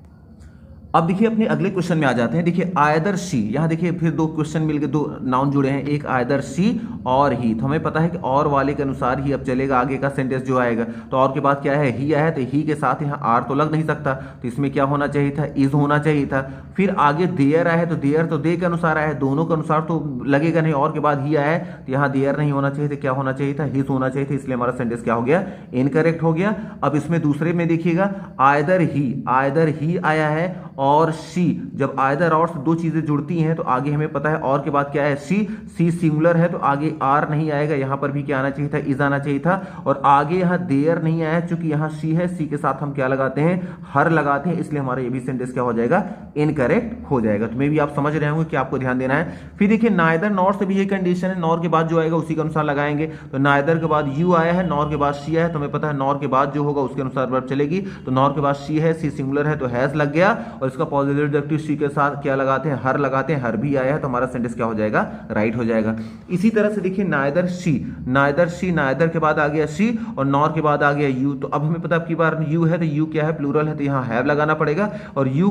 अब देखिए अपने अगले क्वेश्चन में आ जाते हैं। देखिए आइदर शी, यहाँ देखिए फिर दो क्वेश्चन मिलके दो नाउन जुड़े हैं, एक आइदर शी और ही। तो हमें पता है कि और वाले के अनुसार ही अब चलेगा आगे का सेंटेंस जो आएगा। तो और के बाद क्या है, ही आया है, तो ही के साथ यहाँ आर तो लग नहीं सकता, तो इसमें क्या होना चाहिए था, इज होना चाहिए था। फिर आगे देयर आया है, तो देयर तो दे के अनुसार आया है, दोनों के अनुसार तो लगेगा नहीं। और के बाद ही आया है तो यहाँ देयर नहीं होना चाहिए था, क्या होना चाहिए था, हिज होना चाहिए था, इसलिए हमारा सेंटेंस क्या हो गया, इनकरेक्ट हो गया। अब इसमें दूसरे में देखिएगा आइदर ही आया है और शी, जब आइदर और से दो चीजें जुड़ती हैं तो आगे हमें पता है और के बाद क्या है, सी सिंगुलर है, तो आगे आर नहीं आएगा, यहां पर भी क्या आना चाहिए था, इज आना चाहिए था। और आगे यहां देयर नहीं आया, चूंकि यहां सी है, सी के साथ हम क्या लगाते हैं, हर लगाते हैं, इसलिए हमारा ये भी सेंटेंस क्या हो जाएगा, इनकरेक्ट हो जाएगा। तो मे भी आप समझ रहे होंगे कि आपको ध्यान देना है। फिर देखिए नाइदर नॉर से भी ये कंडीशन है, नॉर के बाद जो आएगा उसी के अनुसार लगाएंगे। तो नाइदर के बाद यू आया है, नॉर के बाद शी है, तो हमें पता है नॉर के बाद जो होगा उसके अनुसार वर्ब चलेगी। तो नॉर के बाद शी है, सी सिंगुलर है, तो हैज लग गया, और इसका पॉजिटिव एडजेक्टिव शी के साथ क्या लगाते हैं, हर लगाते हैं, हर भी आया है तो हमारा सेंटेंस क्या हो जाएगा, राइट हो जाएगा। इसी तरह से देखिए नाइदर शी, नाइदर के बाद आ गया शी और नॉर के बाद आ गया यू। तो अब हमें पता है, अब की बार यू है तो यू क्या है, प्लूरल है, तो यहाँ हैव लगाना पड़ेगा। और यू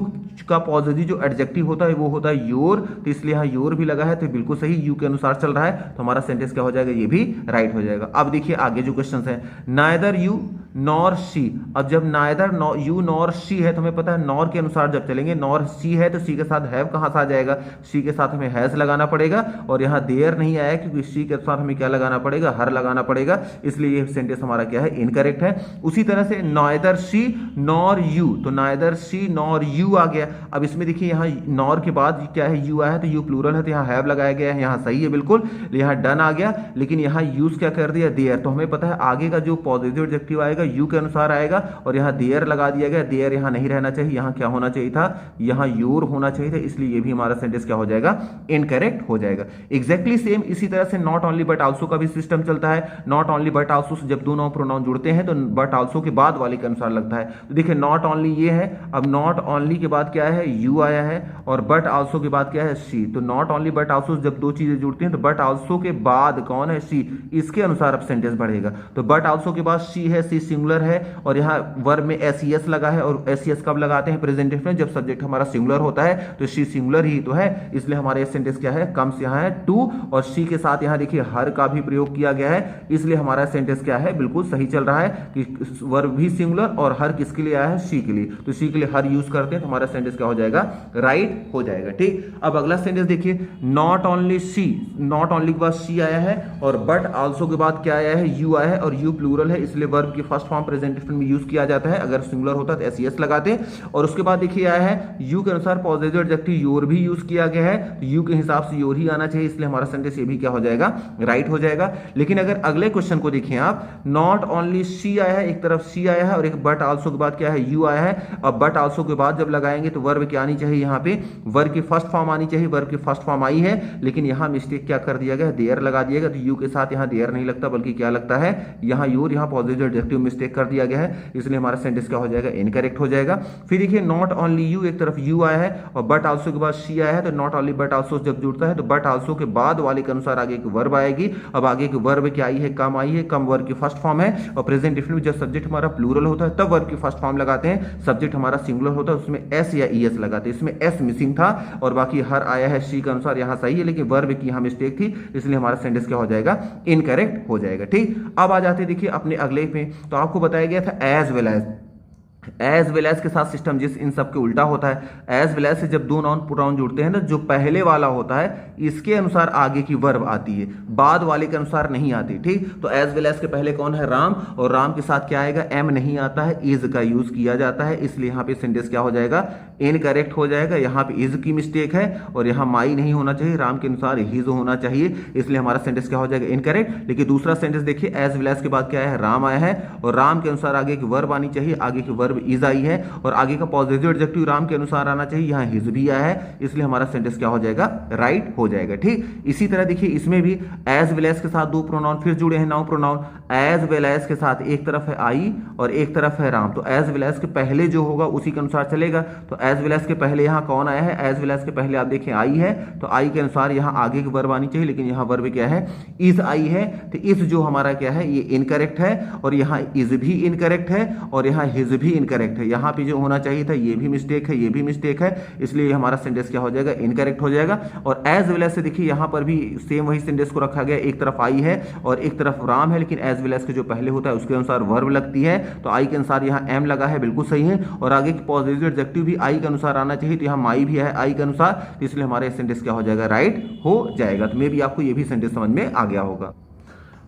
का पॉजिटिव जो एडजेक्टिव होता है वो होता है योर, तो इसलिए यहाँ योर भी लगा है, तो बिल्कुल सही यू के अनुसार चल रहा है, तो हमारा सेंटेंस क्या हो जाएगा, ये भी राइट हो जाएगा। अब देखिए आगे जो क्वेश्चन है, नाइदर यू नॉर शी। अब जब नाइदर यू नॉर शी है तो हमें पता है नॉर के अनुसार जब चलेंगे, नॉर शी है तो शी के साथ हैव कहां से आ जाएगा, शी के साथ हमें हैज लगाना पड़ेगा। और यहाँ देयर नहीं आया क्योंकि शी के साथ हमें क्या लगाना पड़ेगा, हर लगाना पड़ेगा, इसलिए ये सेंटेंस हमारा क्या है, इनकरेक्ट है। उसी तरह से नाइदर शी नॉर यू, तो नाइदर शी नॉर यू आ गया। अब इसमें देखिए यहाँ नॉर के बाद क्या है, यू आया है, तो यू प्लूरल है तो यहाँ हैव लगाया गया है, यहाँ सही है बिल्कुल, यहाँ डन आ गया। लेकिन यहाँ यूज क्या कर दिया, देयर, तो हमें पता है आगे का जो पॉजिटिव एडजेक्टिव आएगा यू के अनुसार आएगा और यहाँ देयर लगा दिया गया। देयर यहाँ नहीं रहना चाहिए, यहाँ क्या होना चाहिए था, यहाँ योर होना चाहिए था, इसलिए ये भी हमारा सेंटेंस क्या हो जाएगा, इनकरेक्ट हो जाएगा। एग्जैक्टली सेम इसी तरह से नॉट ओनली बट आल्सो का भी सिस्टम चलता है। Not only but also say जब दो नाउन प्रोनाउन जुड़ते हैं तो बट आल्सो के बाद वाले के अनुसार लगता है। तो देखिए नॉट ओनली ये है, अब नॉट ओनली के बाद क्या है, यू आया है, और बट आल्सो के बाद क्या है, शी। तो नॉट ओनली बट आल्सो जब दो चीजें जुड़ती हैं तो बट आल्सो के बाद कौन है, शी, इसके अनुसार अब सेंटेंस बढ़ेगा। तो बट आल्सो के बाद शी है, शी सिंगुलर है, और यहाँ वर्ब में एस लगा है, और एस कब लगाते हैं, प्रेजेंट टेंस में, जब सब्जेक्ट हमारा सिंगुलर होता है, तो शी सिंगुलर ही तो है, इसलिए हमारे सेंटेंस क्या है, कम्स यहाँ है टू, और शी के साथ यहाँ देखिए हर का भी प्रयोग किया गया है, इसलिए हमारा सेंटेंस क्या है, बिल्कुल सही चल रहा है कि वर्ब भी सिंगुलर और हर किसके लिए आया है, शी के लिए। तो शी के लिए हर यूज करते हैं तो हमारा सेंटेंस क्या हो जाएगा, राइट हो जाएगा। ठीक, अब अगला सेंटेंस देखिए, not only she, not only के बाद शी आया है और बट आल्सो के बाद क्या आया है, यू आया है, और यू प्लूरल है, इसलिए वर्ब की फर्स्ट फॉर्म प्रेजेंट टेंस में यूज किया जाता है, अगर सिंगुलर होता तो एस लगाते। और उसके बाद देखिए आया है यू के अनुसार पॉजिटिव एडजेक्टिव योर भी यूज किया गया है, तो यू के हिसाब से योर ही आना चाहिए, इसलिए हमारा सेंटेंस ये भी क्या हो जाएगा, राइट हो जाएगा। लेकिन अगर अगले क्वेश्चन को देखें आप, नॉट ओनली शी आया है, एक तरफ शी आया है और एक बट आल्सो के बाद क्या है, यू आया है। अब बट आल्सो के बाद जब लगाएंगे तो वर्ब क्या आनी चाहिए, यहाँ पे वर्ब की फर्स्ट फॉर्म आनी चाहिए, वर्ब की फर्स्ट फॉर्म आई है, लेकिन यहाँ मिस्टेक क्या कर दिया गया, देयर लगा दिया गया। तो यू के साथ यहाँ देयर नहीं लगता बल्कि क्या लगता है, यहाँ योर, यहाँ पॉजिटिव एडजेक्टिव मिस्टेक कर दिया गया है, इसलिए हमारा सेंटेंस क्या हो जाएगा, इनकरेक्ट हो जाएगा। फिर देखिए नॉट ओनली यू, एक तरफ यू आया है और बट आल्सो के बाद शी आया है, तो नॉट ओनली बट आल्सो जब जुड़ता है तो बट आल्सो के बाद वाले के अनुसार आगे की वर्ब आएगी। अब आगे की वर्ब क्या आई है, कम आई है, कम वर्ब की फर्स्ट फॉर्म है, और प्रेजेंट टेंस में जब सब्जेक्ट हमारा प्लूरल होता है तब वर्ब की फर्स्ट फॉर्म लगाते हैं, सब्जेक्ट हमारा सिंगुलर होता है उसमें एस या ईएस लगाते हैं, इसमें एस मिसिंग था और बाकी हर आया है शी के अनुसार, यहाँ सही है, लेकिन वर्ब की यहाँ मिस्टेक थी, इसलिए हमारा सेंटेंस क्या हो जाएगा, इनकरेक्ट हो जाएगा। ठीक, अब आ जाते देखिए अपने अगले पे, तो आपको बताया गया था एज वेल एज के साथ सिस्टम जिस इन सब के उल्टा होता है। एज वेल एज से जब दो नाउन प्रोनाउन जुड़ते हैं ना, जो पहले वाला होता है इसके अनुसार आगे की वर्ब आती है, बाद वाले के अनुसार नहीं आती। ठीक, तो एज वेल एज के पहले कौन है, राम, और राम के साथ क्या आएगा, एम नहीं आता है, इज का यूज किया जाता है, इसलिए यहाँ पे सेंटेंस क्या हो जाएगा, इनकरेक्ट हो जाएगा। यहाँ पे इज की मिस्टेक है और यहाँ माई नहीं होना चाहिए, राम के अनुसार हिज होना चाहिए, इसलिए हमारा सेंटेंस क्या हो जाएगा, इनकरेक्ट। लेकिन दूसरा सेंटेंस देखिए, एज वेल एज के बाद क्या है, राम आया है और राम के अनुसार आगे की वर्ब आनी चाहिए, आगे की वर्ब इज आई है और आगे का पॉजिटिव एडजेक्टिव राम के अनुसार आना चाहिए, यहाँ हिज भी आया है, इसलिए हमारा सेंटेंस क्या हो जाएगा, राइट हो जाएगा। ठीक, इसी तरह देखिए इसमें भी एज वेल एज के साथ दो प्रोनाउन फिर जुड़े हैं, noun pronoun. As well as के साथ एक तरफ है आई और एक तरफ है राम, तो एज वेल एज के पहले जो होगा उसी के अनुसार चलेगा। तो एज वेल एज के पहले यहाँ कौन आया है, एज वेल एज के पहले आप देखें आई है, तो आई के अनुसार यहाँ आगे की वर्ब आनी चाहिए, लेकिन यहाँ वर्ब क्या है, इज आई है, तो इज जो हमारा क्या है, ये इनकरेक्ट है, और यहाँ इज भी इनकरेक्ट है और यहाँ हिज भी इनकरेक्ट है, यहाँ पे जो होना चाहिए था ये भी मिस्टेक है, ये भी मिस्टेक है, इसलिए हमारा सेंटेंस क्या हो जाएगा, इनकरेक्ट हो जाएगा। और एज वेल एज से देखिए यहाँ पर भी सेम वही सेंटेंस को रखा गया, एक तरफ आई है और एक तरफ राम है, लेकिन एज वेल एज के जो पहले होता है उसके अनुसार वर्ब लगती है, तो आई के अनुसार यहाँ एम लगा है, बिल्कुल सही है, और आगे की पॉजिटिव एडजेक्टिव भी आई के अनुसार आना चाहिए, तो यहाँ माई भी है आई के अनुसार, तो इसलिए हमारा सेंटेंस क्या हो जाएगा, राइट हो जाएगा। तो मे भी आपको ये भी सेंटेंस समझ में आ गया होगा।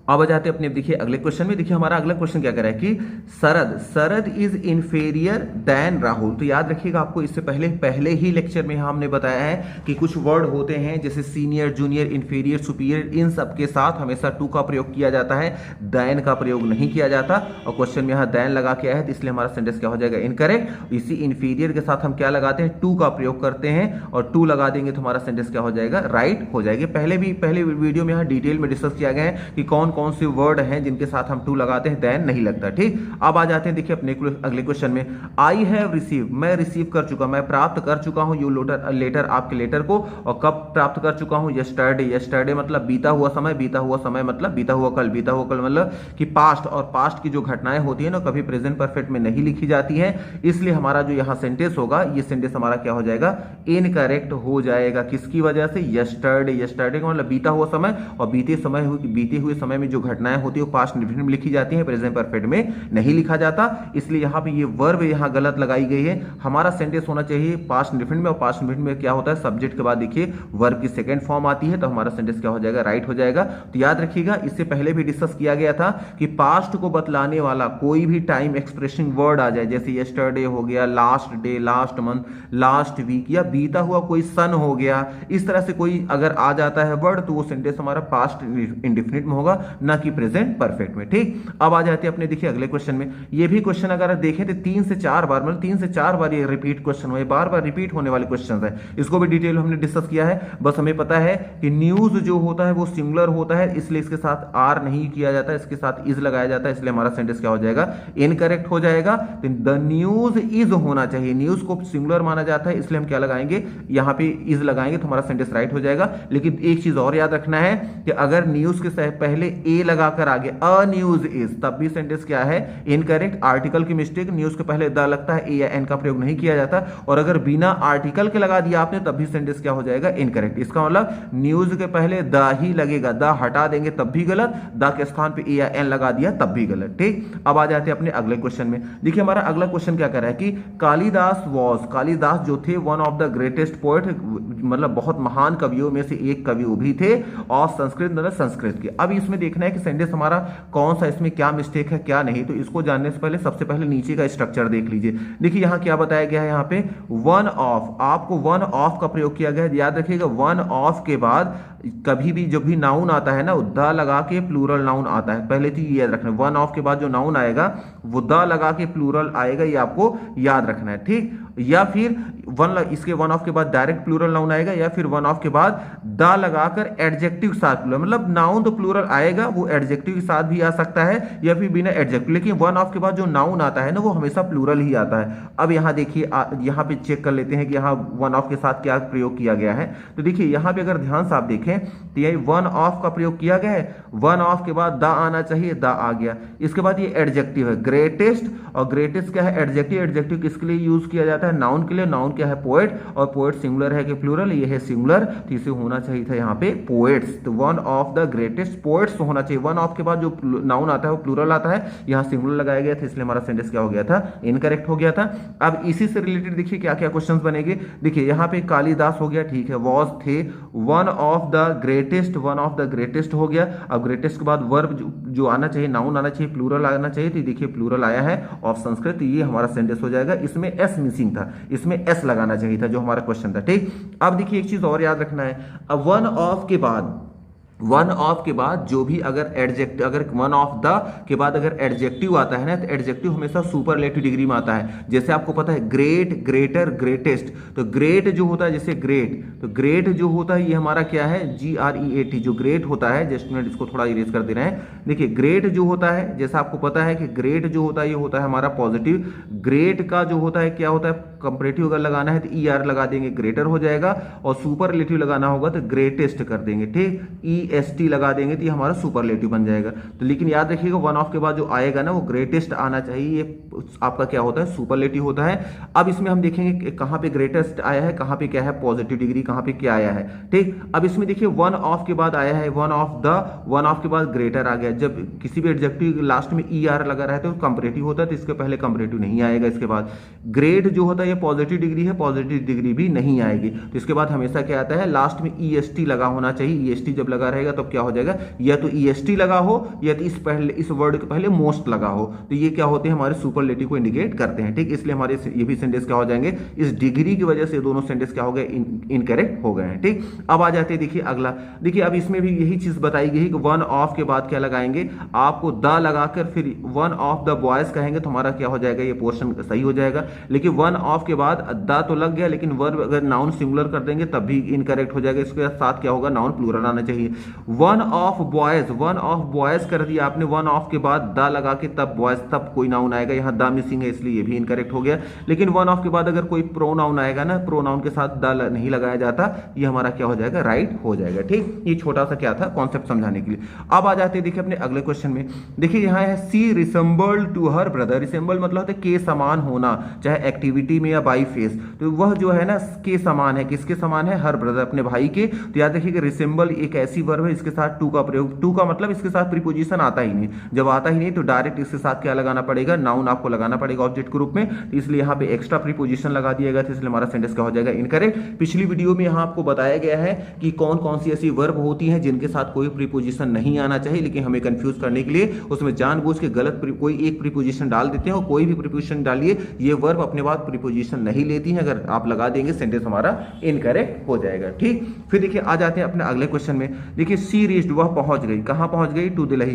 अब आ जाते हैं अपने देखिए अगले क्वेश्चन में। देखिए हमारा अगला क्वेश्चन क्या कर रहा है कि सरद इज इंफीरियर देन राहुल। तो याद रखिएगा, आपको इससे पहले ही लेक्चर में हमने बताया है कि कुछ वर्ड होते हैं जैसे सीनियर, जूनियर, इंफीरियर, सुपीरियर, इन सब के साथ हमेशा टू का प्रयोग किया जाता है, देन का प्रयोग नहीं किया जाता। और क्वेश्चन में यहाँ देन लगा के आया है, तो इसलिए हमारा सेंटेंस क्या हो जाएगा, इनकरेक्ट। इसी इंफीरियर के साथ हम क्या लगाते हैं, टू का प्रयोग करते हैं, और टू लगा देंगे तो हमारा सेंटेंस क्या हो जाएगा, राइट हो जाएगा। पहले वीडियो में यहाँ डिटेल में डिस्कस किया गया है कि कौन कौन से वर्ड हैं जिनके साथ हम टू लगाते हैं, देन नहीं लगता। ठीक, अब आ जाते हैं देखिए अपने अगले क्वेश्चन में। आई हैव रिसीव, मैं रिसीव कर चुका, मैं प्राप्त कर चुका हूं यू लेटर, आपके लेटर को। और कब प्राप्त कर चुका हूं? यस्टरडे। यस्टरडे मतलब बीता हुआ समय, बीता हुआ समय मतलब बीता हुआ कल, बीता हुआ कल मतलब कि पास्ट, और पास्ट की जो घटनाएं होती है ना कभी प्रेजेंट परफेक्ट में नहीं लिखी जाती है, इसलिए हमारा जो यहां सेंटेंस होगा, ये सेंटेंस हमारा क्या हो जाएगा? इनकरेक्ट हो जाएगा। किसकी वजह से? यस्टरडे। यस्टरडे का मतलब बीता हुआ समय, और बीते हुए समय में जो घटनाएं होती है वो पास्ट इंडेफिनिट में लिखी जाती है, प्रेजेंट परफेक्ट में नहीं लिखा जाता, इसलिए यहां पे ये वर्ब यहां गलत लगाई गई है। हमारा सेंटेंस होना चाहिए पास्ट इंडेफिनिट में, और पास्ट इंडेफिनिट में क्या होता है? सब्जेक्ट के बाद देखिए वर्ब की सेकंड फॉर्म आती है, तो हमारा सेंटेंस क्या हो जाएगा? राइट हो जाएगा। तो याद रखिएगा, इससे पहले भी डिस्कस किया गया था कि पास्ट को बतलाने वाला कोई भी टाइम एक्सप्रेसिंग वर्ड आ जाए, जैसे यस्टरडे हो गया, last day, last month, last week, या बीता हुआ कोई सन हो गया, इस तरह से कोई अगर आ जाता है वर्ड, तो वो सेंटेंस हमारा पास्ट इंडेफिनिट में होगा, ना कि प्रेजेंट परफेक्ट में। ठीक, अब आ जाते हैं अपने देखिए अगले क्वेश्चन में। ये भी क्वेश्चन अगर देखें तो 3 से 4 बार, मतलब 3 से 4 बार ये रिपीट क्वेश्चन हुए, बार बार रिपीट होने वाले क्वेश्चन है। इसको भी डिटेल हमने डिस्कस किया है। बस हमें पता है कि न्यूज जो होता है वो सिंगुलर होता है, इसलिए इसके साथ आर नहीं किया जाता, इसके साथ इज लगाया जाता है, इसलिए हमारा सेंटेंस क्या हो जाएगा? इनकरेक्ट हो जाएगा। द न्यूज इज होना चाहिए, न्यूज को सिंगुलर माना जाता है, इसलिए हम क्या लगाएंगे? यहां पे इज लगाएंगे, तो हमारा सेंटेंस राइट हो जाएगा। लेकिन एक चीज और याद रखना है कि अगर न्यूज के पहले ए लगाकर आगे अ न्यूज इज, तब भी सेंटेंस क्या है? इनकरेक्ट। आर्टिकल की मिस्टेक, न्यूज के पहले द लगता है, ए या एन का प्रयोग नहीं किया जाता, और अगर बिना आर्टिकल के लगा दिया आपने, तब भी सेंटेंस क्या हो जाएगा? इनकरेक्ट। इसका मतलब न्यूज के पहले द ही लगेगा, द हटा देंगे तब भी गलत, द के स्थान पे ए या एन लगा दिया तब भी गलत। ठीक, अब आ जाते हैं अपने अगले क्वेश्चन में। देखिए हमारा अगला क्वेश्चन क्या कर रहा है कि कालिदास जो थे one of the greatest poet, मतलब बहुत महान कवियों में से एक कवि वो भी थे, और संस्कृत मतलब संस्कृत के। अब इसमें देखना है कि सेंटेंस हमारा कौन सा, इसमें क्या मिस्टेक है क्या नहीं, तो इसको जानने से पहले सबसे पहले नीचे का स्ट्रक्चर देख लीजिए। देखिए यहां क्या बताया गया है, यहां पे वन ऑफ, आपको वन ऑफ का प्रयोग किया गया है। याद रखिएगा वन ऑफ के बाद कभी भी जब भी नाउन आता है ना, द लगा के प्लूरल नाउन आता है, पहले तो ये याद रखना है। वन ऑफ के बाद जो नाउन आएगा वो द लगा के प्लूरल आएगा, ये आपको याद रखना है। ठीक, या फिर इसके वन ऑफ के बाद डायरेक्ट प्लूरल नाउन आएगा, या फिर वन ऑफ के बाद द लगाकर एडजेक्टिव के साथ प्लूरल, मतलब नाउन तो प्लूरल आएगा, वो एडजेक्टिव के साथ भी आ सकता है या फिर बिना एडजेक्टिव, लेकिन वन ऑफ के बाद जो नाउन आता है ना वो हमेशा प्लूरल ही आता है। अब यहां देखिए, यहां पे चेक कर लेते हैं कि यहां वन ऑफ के साथ क्या प्रयोग किया गया है। तो देखिए यहां पे अगर ध्यान से आप देखें तो यही वन ऑफ का प्रयोग किया गया है, वन ऑफ के बाद द आना चाहिए, द आ गया। इसके बाद ये एडजेक्टिव है ग्रेटेस्ट, और ग्रेटेस्ट क्या है? एडजेक्टिव। एडजेक्टिव किसके लिए यूज किया जाता है? नाउन के लिए। नाउन क्या है? पोएट, और पोएट सिंगुलर है कि प्लूरल? ये है सिंगुलर, तो इसे होना चाहिए था यहाँ पे पोएट्स। तो one of the greatest poets होना चाहिए। वन ऑफ के बाद जो नाउन आता है वो प्लूरल आता है, यहाँ सिंगुलर लगाया गया था, इसलिए हमारा सेंटेंस क्या हो गया था? इनकरेक्ट हो गया था। अब इसी से रिलेटेड देखिए क्या क्या क्वेश्चन बनेंगे। देखिए यहाँ पे कालिदास हो गया, ठीक है, वॉज थे, one of the greatest, one of the greatest हो गया। अब ग्रेटेस्ट के बाद वर्ब जो आना चाहिए, नाउन आना चाहिए, प्लूरल आना चाहिए, तो देखिए प्लूरल आया है ऑफ संस्कृत, ये हमारा सेंटेंस हो जाएगा। इसमें एस मिसिंग था, इसमें एस लगाना चाहिए था जो हमारा क्वेश्चन था। ठीक, अब देखिए एक चीज और याद रखना है, अब वन ऑफ के बाद जो भी अगर एडजेक्टिव, अगर वन ऑफ द के बाद अगर एडजेक्टिव आता है ना, तो एडजेक्टिव हमेशा सुपरलेटिव डिग्री में आता है। जैसे आपको पता है ग्रेट, ग्रेटर, ग्रेटेस्ट, तो ग्रेट जो होता है, जैसे ग्रेट, तो ग्रेट जो होता है ये हमारा क्या है? GREAT, जो ग्रेट होता है, जस्ट मिनट इसको थोड़ा इरेज कर दे रहे हैं। देखिए ग्रेट जो होता है, जैसा आपको पता है कि ग्रेट जो होता है ये होता है हमारा पॉजिटिव। ग्रेट का जो होता है क्या होता है? कंपैरेटिव अगर लगाना है तो ER लगा देंगे, ग्रेटर हो जाएगा, और सुपरलेटिव लगाना होगा तो ग्रेटेस्ट कर देंगे। ठीक, EST लगा देंगे तो ये हमारा सुपरलेटिव बन जाएगा। तो लेकिन याद रखिएगा वन ऑफ के बाद जो आएगा ना वो ग्रेटेस्ट आना चाहिए, ये आपका क्या होता है? सुपरलेटिव होता है। अब इसमें हम देखेंगे कहां पे ग्रेटेस्ट आया है, कहां पे क्या है पॉजिटिव डिग्री, कहां पे क्या आया है। ठीक, अब इसमें देखिए वन ऑफ के बाद आया है one of the, one of के बाद ग्रेटर आ गया। जब किसी भी एडजेक्टिव लास्ट में ER लगा रहा है तो कंपैरेटिव होता है, तो इसके पहले कंपैरेटिव नहीं आएगा। इसके बाद ग्रेट जो होता है ये पॉजिटिव डिग्री है, पॉजिटिव डिग्री भी नहीं आएगी, तो इसके बाद हमेशा क्या आता है? लास्ट में EST लगा होना चाहिए। EST जब लगा रहेगा तो क्या हो जाएगा? या तो EST लगा हो, या तो इस वर्ड के पहले मोस्ट लगा हो, तो ये क्या होते हैं? हमारे सुपरलेटिव को इंडिकेट करते हैं। ठीक, इसलिए हमारे ये भी सेंटेंस क्या हो जाएंगे? इस डिग्री की वजह से दोनों सेंटेंस क्या हो गए? इनकरेक्ट हो गए हैं। ठीक, अब आ जाते हैं देखिए अगला। देखिए अब इसमें भी यही चीज बताई गई कि वन ऑफ के बाद क्या लगाएंगे? आपको द लगाकर फिर वन ऑफ द बॉयज कहेंगे तो हमारा क्या हो जाएगा? ये पोर्शन सही हो जाएगा। लेकिन वन ऑफ के बाद द तो लग गया, लेकिन वर्ब अगर नाउन सिंगुलर कर देंगे तब भी इनकरेक्ट हो जाएगा। इसके साथ क्या होगा? नाउन प्लूरल आना चाहिए। वन ऑफ बॉयज कर दिया आपने, वन ऑफ के बाद द लगा के तब बॉयज, तब कोई नाउन आएगा, यहाँ द मिसिंग है इसलिए ये भी इनकरेक्ट हो गया। लेकिन वन ऑफ के बाद अगर कोई प्रोनाउन आएगा ना, प्रोनाउन के साथ द नहीं लगाया जाता, ये हमारा क्या हो जाएगा, राइट हो जाएगा। ठीक, ये छोटा सा क्या था कॉन्सेप्ट समझाने के लिए। अब आ जाते हैं देखिए अपने अगले क्वेश्चन में। देखिए यहाँ है see resemble to her brother. Resemble मतलब होता है के समान होना, चाहे एक्टिविटी में या बाई फेस, तो वह जो है ना के समान है, किसके समान है, हर ब्रदर, अपने भाई के। तो याद रखिए कि रिसेंबल एक ऐसी वर्ब है इसके साथ टू का प्रयोग, टू का मतलब इसके साथ प्रीपोजिशन आता ही नहीं, जब आता ही नहीं तो डायरेक्ट इसके साथ क्या लगाना पड़ेगा, नाउन आपको लगाना पड़ेगा ऑब्जेक्ट के रूप में, तो इसलिए यहाँ पे एक्स्ट्रा प्रीपोजिशन लगा दिया गया था, इसलिए हमारा सेंटेंस क्या हो जाएगा, इनकरेक्ट। पिछली वीडियो में यहाँ आपको बताया गया है कि कौन कौन सी ऐसी वर्ब होती हैं जिनके साथ कोई प्रीपोजिशन नहीं आना चाहिए, लेकिन हमें कंफ्यूज करने के लिए उसमें जानबूझ के गलत कोई एक प्रीपोजिशन डाल देते हैं, और कोई भी प्रीपोजिशन डालिए ये वर्ब अपने बाद प्रीपोजिशन नहीं लेती है, अगर आप लगा देंगे सेंटेंस हमारा इनकरेक्ट हो जाएगा। ठीक, फिर देखिए आ जाते हैं अपने अगले क्वेश्चन में। देखिए सी रीच्ड, वह पहुंच गई, कहां पहुंच गई, टू दिल्ली,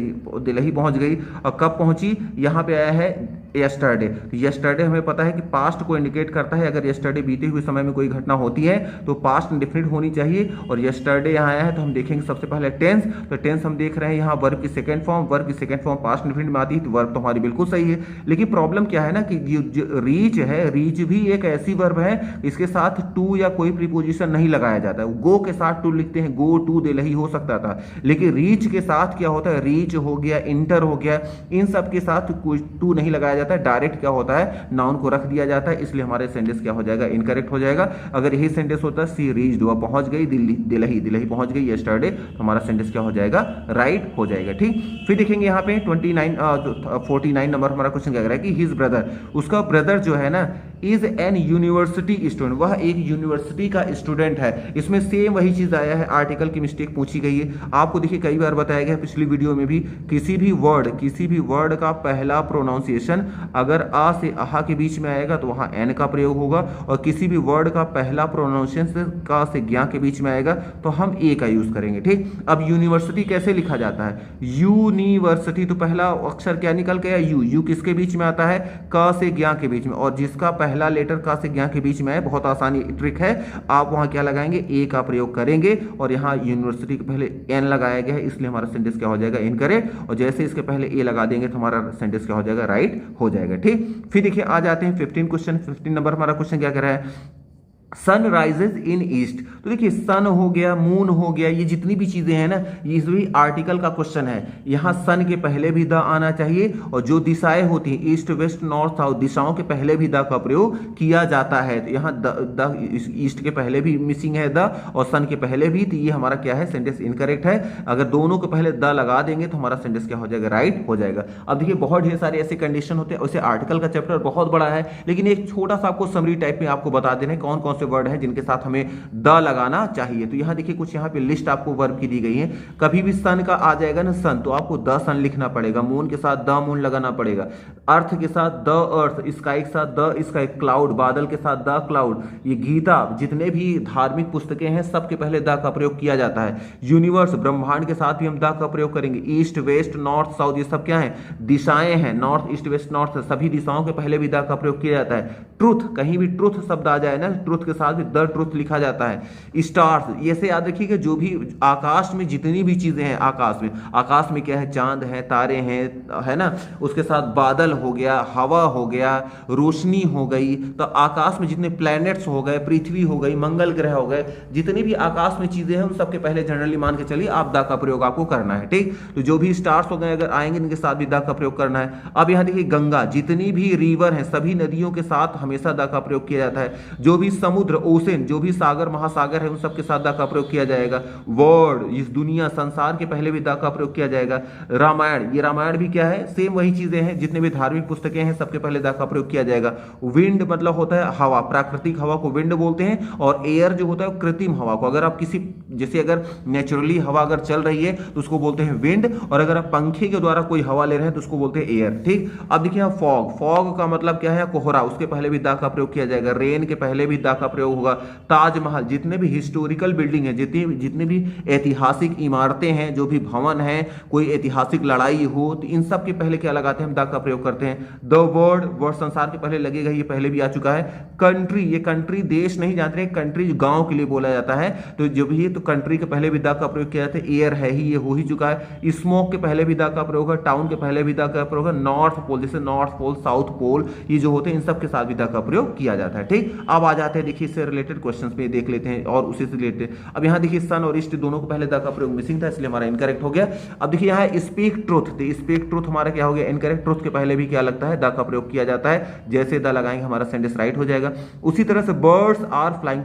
दिल्ली पहुंच गई। और कब पहुंची, यहां पे आया है यस्टरडे। यस्टरडे हमें पता है कि पास्ट को इंडिकेट करता है, अगर यस्टरडे बीते हुए समय में कोई घटना होती है तो पास्ट इंडेफिनिट होनी चाहिए, और यस्टरडे यहाँ आया है तो हम देखेंगे सबसे पहले टेंस। तो टेंस हम देख रहे हैं यहाँ वर्ब की सेकंड फॉर्म, वर्ब की सेकंड फॉर्म पास्ट इंडेफिनिट में आती है, तो वर्ब तो हमारी बिल्कुल सही है। लेकिन प्रॉब्लम क्या है ना कि जो रीच है, रीच भी एक ऐसी वर्ब है इसके साथ टू या कोई प्रीपोजिशन नहीं लगाया जाता है। गो के साथ टू लिखते हैं, गो टू दिल्ली हो सकता था, लेकिन रीच के साथ क्या होता है, रीच हो गया, इंटर हो गया, इन सब के साथ कोई टू नहीं लगाया जाता है, डायरेक्ट क्या होता है, नाउन को रख दिया जाता है, इसलिए हमारे सेंटेंस क्या हो जाएगा, इनकरेक्ट हो जाएगा। अगर यही सेंटेंस होता है सी रीच्ड, वह पहुंच गई, दिल्ली पहुंच गई यस्टरडे, तो हमारा सेंटेंस क्या हो जाएगा, राइट हो जाएगा। ठीक, फिर देखेंगे यहाँ पे 49 नंबर हमारा क्वेश्चन क्या कह रहा है कि हिज ब्रदर, उसका ब्रदर जो है ना, इज एन यूनिवर्सिटी स्टूडेंट, वह एक यूनिवर्सिटी का स्टूडेंट है। इसमें सेम वही चीज आया है, आर्टिकल की मिस्टेक पूछी गई है। आपको देखिए कई बार बताया गया पिछली वीडियो में भी, किसी भी वर्ड का पहला प्रोनाउंसिएशन अगर आ से आहा के बीच में आएगा तो वहां एन का प्रयोग होगा, और किसी भी वर्ड का पहला प्रोनाउंसिएशन का से ज्ञा के बीच में आएगा तो हम ए का यूज करेंगे। ठीक, अब यूनिवर्सिटी कैसे लिखा जाता है, यूनिवर्सिटी, तो पहला अक्षर क्या निकल गया, यू किसके बीच में आता है, क से ज्ञा के बीच में, और जिसका पहला लेटर का से ज्ञा के बीच में है, बहुत आसानी ट्रिक है, आप वहां क्या लगाएंगे, ए का प्रयोग करेंगे, और यहाँ यूनिवर्सिटी के पहले एन लगाया गया है, इसलिए हमारा सेंटेंस क्या हो जाएगा, इनकरेक्ट। और जैसे इसके पहले ए लगा देंगे तो हमारा सेंटेंस क्या हो जाएगा, राइट हो जाएगा। ठीक, फिर देखिए आ जाते हैं 15 क्वेश्चन। 15 नंबर हमारा क्वेश्चन क्या कर रहा है, सन राइजेज इन ईस्ट। तो देखिए सन हो गया, मून हो गया, ये जितनी भी चीजें हैं ना, ये भी आर्टिकल का क्वेश्चन है। यहाँ सन के पहले भी द आना चाहिए, और जो दिशाएं होती हैं ईस्ट वेस्ट नॉर्थ साउथ, दिशाओं के पहले भी द का प्रयोग किया जाता है। तो यहाँ द ईस्ट के पहले भी मिसिंग है द, और सन के पहले भी, तो ये हमारा क्या है, सेंटेंस इनकरेक्ट है। अगर दोनों के पहले द लगा देंगे तो हमारा सेंटेंस क्या हो जाएगा, राइट हो जाएगा। अब देखिए बहुत ढेर सारे ऐसे कंडीशन होते हैं, वैसे आर्टिकल का चैप्टर बहुत बड़ा है, लेकिन एक छोटा सा आपको समरी टाइप में आपको बता देना है कौन कौन से वर्ड है जिनके साथ हमें द लगाना चाहिए। तो यहां देखिए कुछ यहाँ पे लिस्ट आपको वर्ब की दी गई है। कभी भी सन का आ जाएगा ना सन, तो आपको द सन लिखना पड़ेगा, मून के साथ द मून लगाना पड़ेगा, अर्थ के साथ द अर्थ, स्काई के साथ द स्काई, क्लाउड बादल के साथ द क्लाउड। ये गीता, जितने भी धार्मिक पुस्तकें हैं सबके पहले द का प्रयोग किया जाता है। यूनिवर्स ब्रह्मांड के साथ भी हम द का प्रयोग करेंगे। ईस्ट वेस्ट नॉर्थ साउथ, ये सब क्या है, दिशाएं हैं, नॉर्थ ईस्ट वेस्ट नॉर्थ, सभी दिशाओं के पहले भी द का प्रयोग किया जाता है। ट्रुथ, कहीं भी ट्रुथ शब्द आ जाए ना, ट्रुथ के साथ भी द ट्रुथ लिखा जाता है। स्टार्स, ये से याद रखिए कि जो भी आकाश में जितनी भी चीजें हैं, आकाश में क्या है, चांद है, तारे हैं, है ना, उसके साथ बादल हो गया, हवा हो गया, रोशनी हो गई, तो आकाश में जितने प्लैनेट्स हो गए, पृथ्वी हो गई, मंगल ग्रह हो गए, जितनी भी आकाश में चीजें हैं उन सबके पहले जनरली मान के चलिए आप द का प्रयोग आपको करना है। ठीक, तो जो भी स्टार्स हो गए अगर आएंगे इनके साथ भी द का प्रयोग करना है। अब यहां देखिए गंगा, जितनी भी रिवर है सभी नदियों के साथ हमेशा द का प्रयोग किया जाता है। जो भी समुद्र ओशन, जो भी सागर महासागर है उन सबके साथ द का प्रयोग किया जाएगा। वर्ल्ड, इस दुनिया संसार के पहले भी द का प्रयोग किया जाएगा। रामायण, ये रामायण भी क्या है, सेम वही चीजें हैं, जितने भी धार्मिक पुस्तकें हैं सबके पहले द का प्रयोग किया जाएगा। विंड मतलब होता है हवा, प्राकृतिक हवा को विंड बोलते हैं, और एयर जो होता है कृत्रिम हवा को। अगर आप किसी, जैसे अगर नेचुरली हवा अगर चल रही है तो उसको बोलते हैं विंड, और अगर आप पंखे के द्वारा कोई हवा ले रहे हैं तो उसको बोलते हैं एयर। ठीक, अब देखिए फॉग, फॉग का मतलब क्या है, कोहरा, उसके पहले भी द का प्रयोग किया जाएगा। रेन के पहले भी द का का प्रयोग होगा। ताजमहल, जितने भी हिस्टोरिकल बिल्डिंग है, जितने भी ऐतिहासिक इमारतें हैं, जो भी भवन है, कोई ऐतिहासिक लड़ाई हो, तो इन सब के पहले क्या लगाते हैं हम, द का प्रयोग करते हैं। द वर्ड, वर्ड संसार के पहले लगेगा, ये पहले भी आ चुका है। कंट्री, ये कंट्री देश नहीं जानते हैं, कंट्री गांव के लिए बोला जाता है, तो जो भी है तो कंट्री के पहले भी द का प्रयोग किया जाता है। एयर है ही, ये हो ही चुका है। स्मोक के पहले भी द का प्रयोग है। टाउन के पहले भी द का प्रयोग है। नॉर्थ पोल, जैसे नॉर्थ पोल, साउथ पोल, ये जो होते हैं इन सब के साथ भी द का प्रयोग किया जाता है। ठीक, अब आ जाते हैं देखिए इससे रिलेटेड क्वेश्चंस पे देख लेते हैं और उसी से रिलेटेड। अब यहाँ देखिए सन और ईस्ट दोनों को पहले द का प्रयोग मिसिंग था, इसलिए हमारा इनकरेक्ट हो गया। अब देखिए यहाँ स्पीक ट्रुथ, तो स्पीक ट्रुथ हमारा क्या हो गया, इनकरेक्ट। ट्रुथ के पहले भी क्या लगता है, द का प्रयोग किया जाता है, जैसे द लगाएंगे हमारा सेंटेंस राइट हो जाएगा। उसी तरह से बर्ड्स आर फ्लाइंग,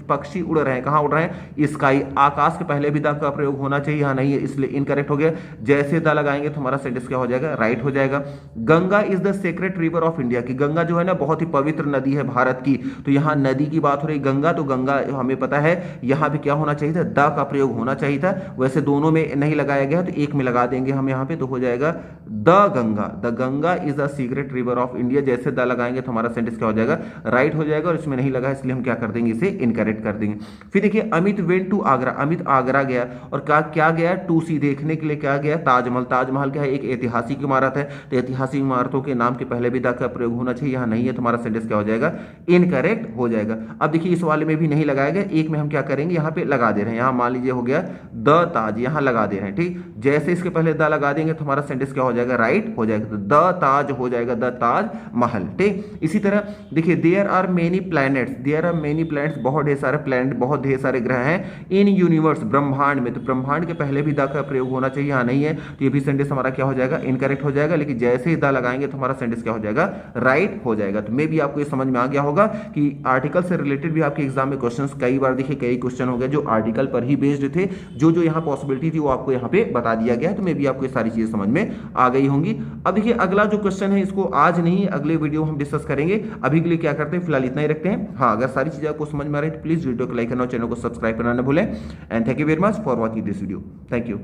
पक्षी उड़ रहे हैं, कहां उड़ रहे हैं, स्काई, आकाश के पहले भी द का प्रयोग होना चाहिए, यहां नहीं है, इसलिए इनकरेक्ट हो गया। जैसे द लगाएंगे तो हमारा सेंटेंस क्या हो जाएगा, राइट हो जाएगा। Ganga is the sacred river of India, की गंगा जो है ना बहुत ही पवित्र नदी है भारत की, तो यहां नदी की बात हो रही, गंगा, तो गंगा हमें पता है यहां भी क्या होना चाहिए था, द का प्रयोग होना चाहिए था। वैसे दोनों में नहीं लगाया गया, तो एक में लगा देंगे हम यहां पे, तो हो जाएगा the Ganga, the Ganga is the secret river of India. जैसे द लगाएंगे तो हमारा सेंटेंस क्या हो जाएगा, राइट हो जाएगा, और इसमें नहीं लगा इसलिए हम क्या कर देंगे, इसे इनकरेक्ट कर देंगे। फिर देखिए अमित वेंट टू आगरा, अमित आगरा गया, और क्या गया, टू सी, देखने के लिए क्या गया, ताजमहल। ताजमहल क्या है, एक ऐतिहासिक इमारत है, तो ऐतिहासिक इमारतों के नाम के पहले भी द का प्रयोग होना चाहिए, यहां नहीं है, तो हमारा सेंटेंस क्या हो जाएगा, इनकरेक्ट हो जाएगा। अब देखिए इस वाले में भी नहीं लगाया गया, एक में हम क्या करेंगे, यहां पे लगा दे रहे हैं, यहां मान लीजिए हो गया द ताज, यहां लगा दे रहे हैं। ठीक, जैसे इसके पहले द लगा देंगे तो हमारा सेंटेंस क्या हो जाएगा, राइट हो जाएगा, तो द ताज हो जाएगा, द ताज महल। ठीक, इसी तरह देखिए there are many planets, there are many planets, बहुत ढेर सारे प्लैनेट, बहुत ढेर सारे ग्रह हैं, इन यूनिवर्स, ब्रह्मांड में, तो ब्रह्मांड के पहले भी द का प्रयोग होना चाहिए, यहां नहीं है, तो ये भी सेंटेंस हमारा क्या हो जाएगा, इनकरेक्ट हो जाएगा। लेकिन जैसे ही द लगाएंगे तो हमारा सेंटेंस क्या हो जाएगा, राइट हो जाएगा। तो मे भी आपको ये समझ में आ गया होगा कि आर्टिकल से रिलेटेड भी आपके एग्जाम में क्वेश्चंस कई बार देखिए, कई क्वेश्चन हो गए जो आर्टिकल पर ही बेस्ड थे, जो यहाँ पॉसिबिलिटी थी वो आपको यहाँ पे बता दिया गया है, तो मे भी आपको ये सारी चीजें समझ में आ गई होंगी। अब देखिए अगला जो क्वेश्चन है, इसको आज नहीं अगले वीडियो हम डिस्कस करेंगे, अभी के लिए क्या करते हैं, फिलहाल इतना ही रखते हैं। हाँ, अगर सारी चीजें आपको समझ में आ रही है तो प्लीज वीडियो को लाइक करना और चैनल को सब्सक्राइब करना न भूलें। And thank you very much for watching this video. Thank you.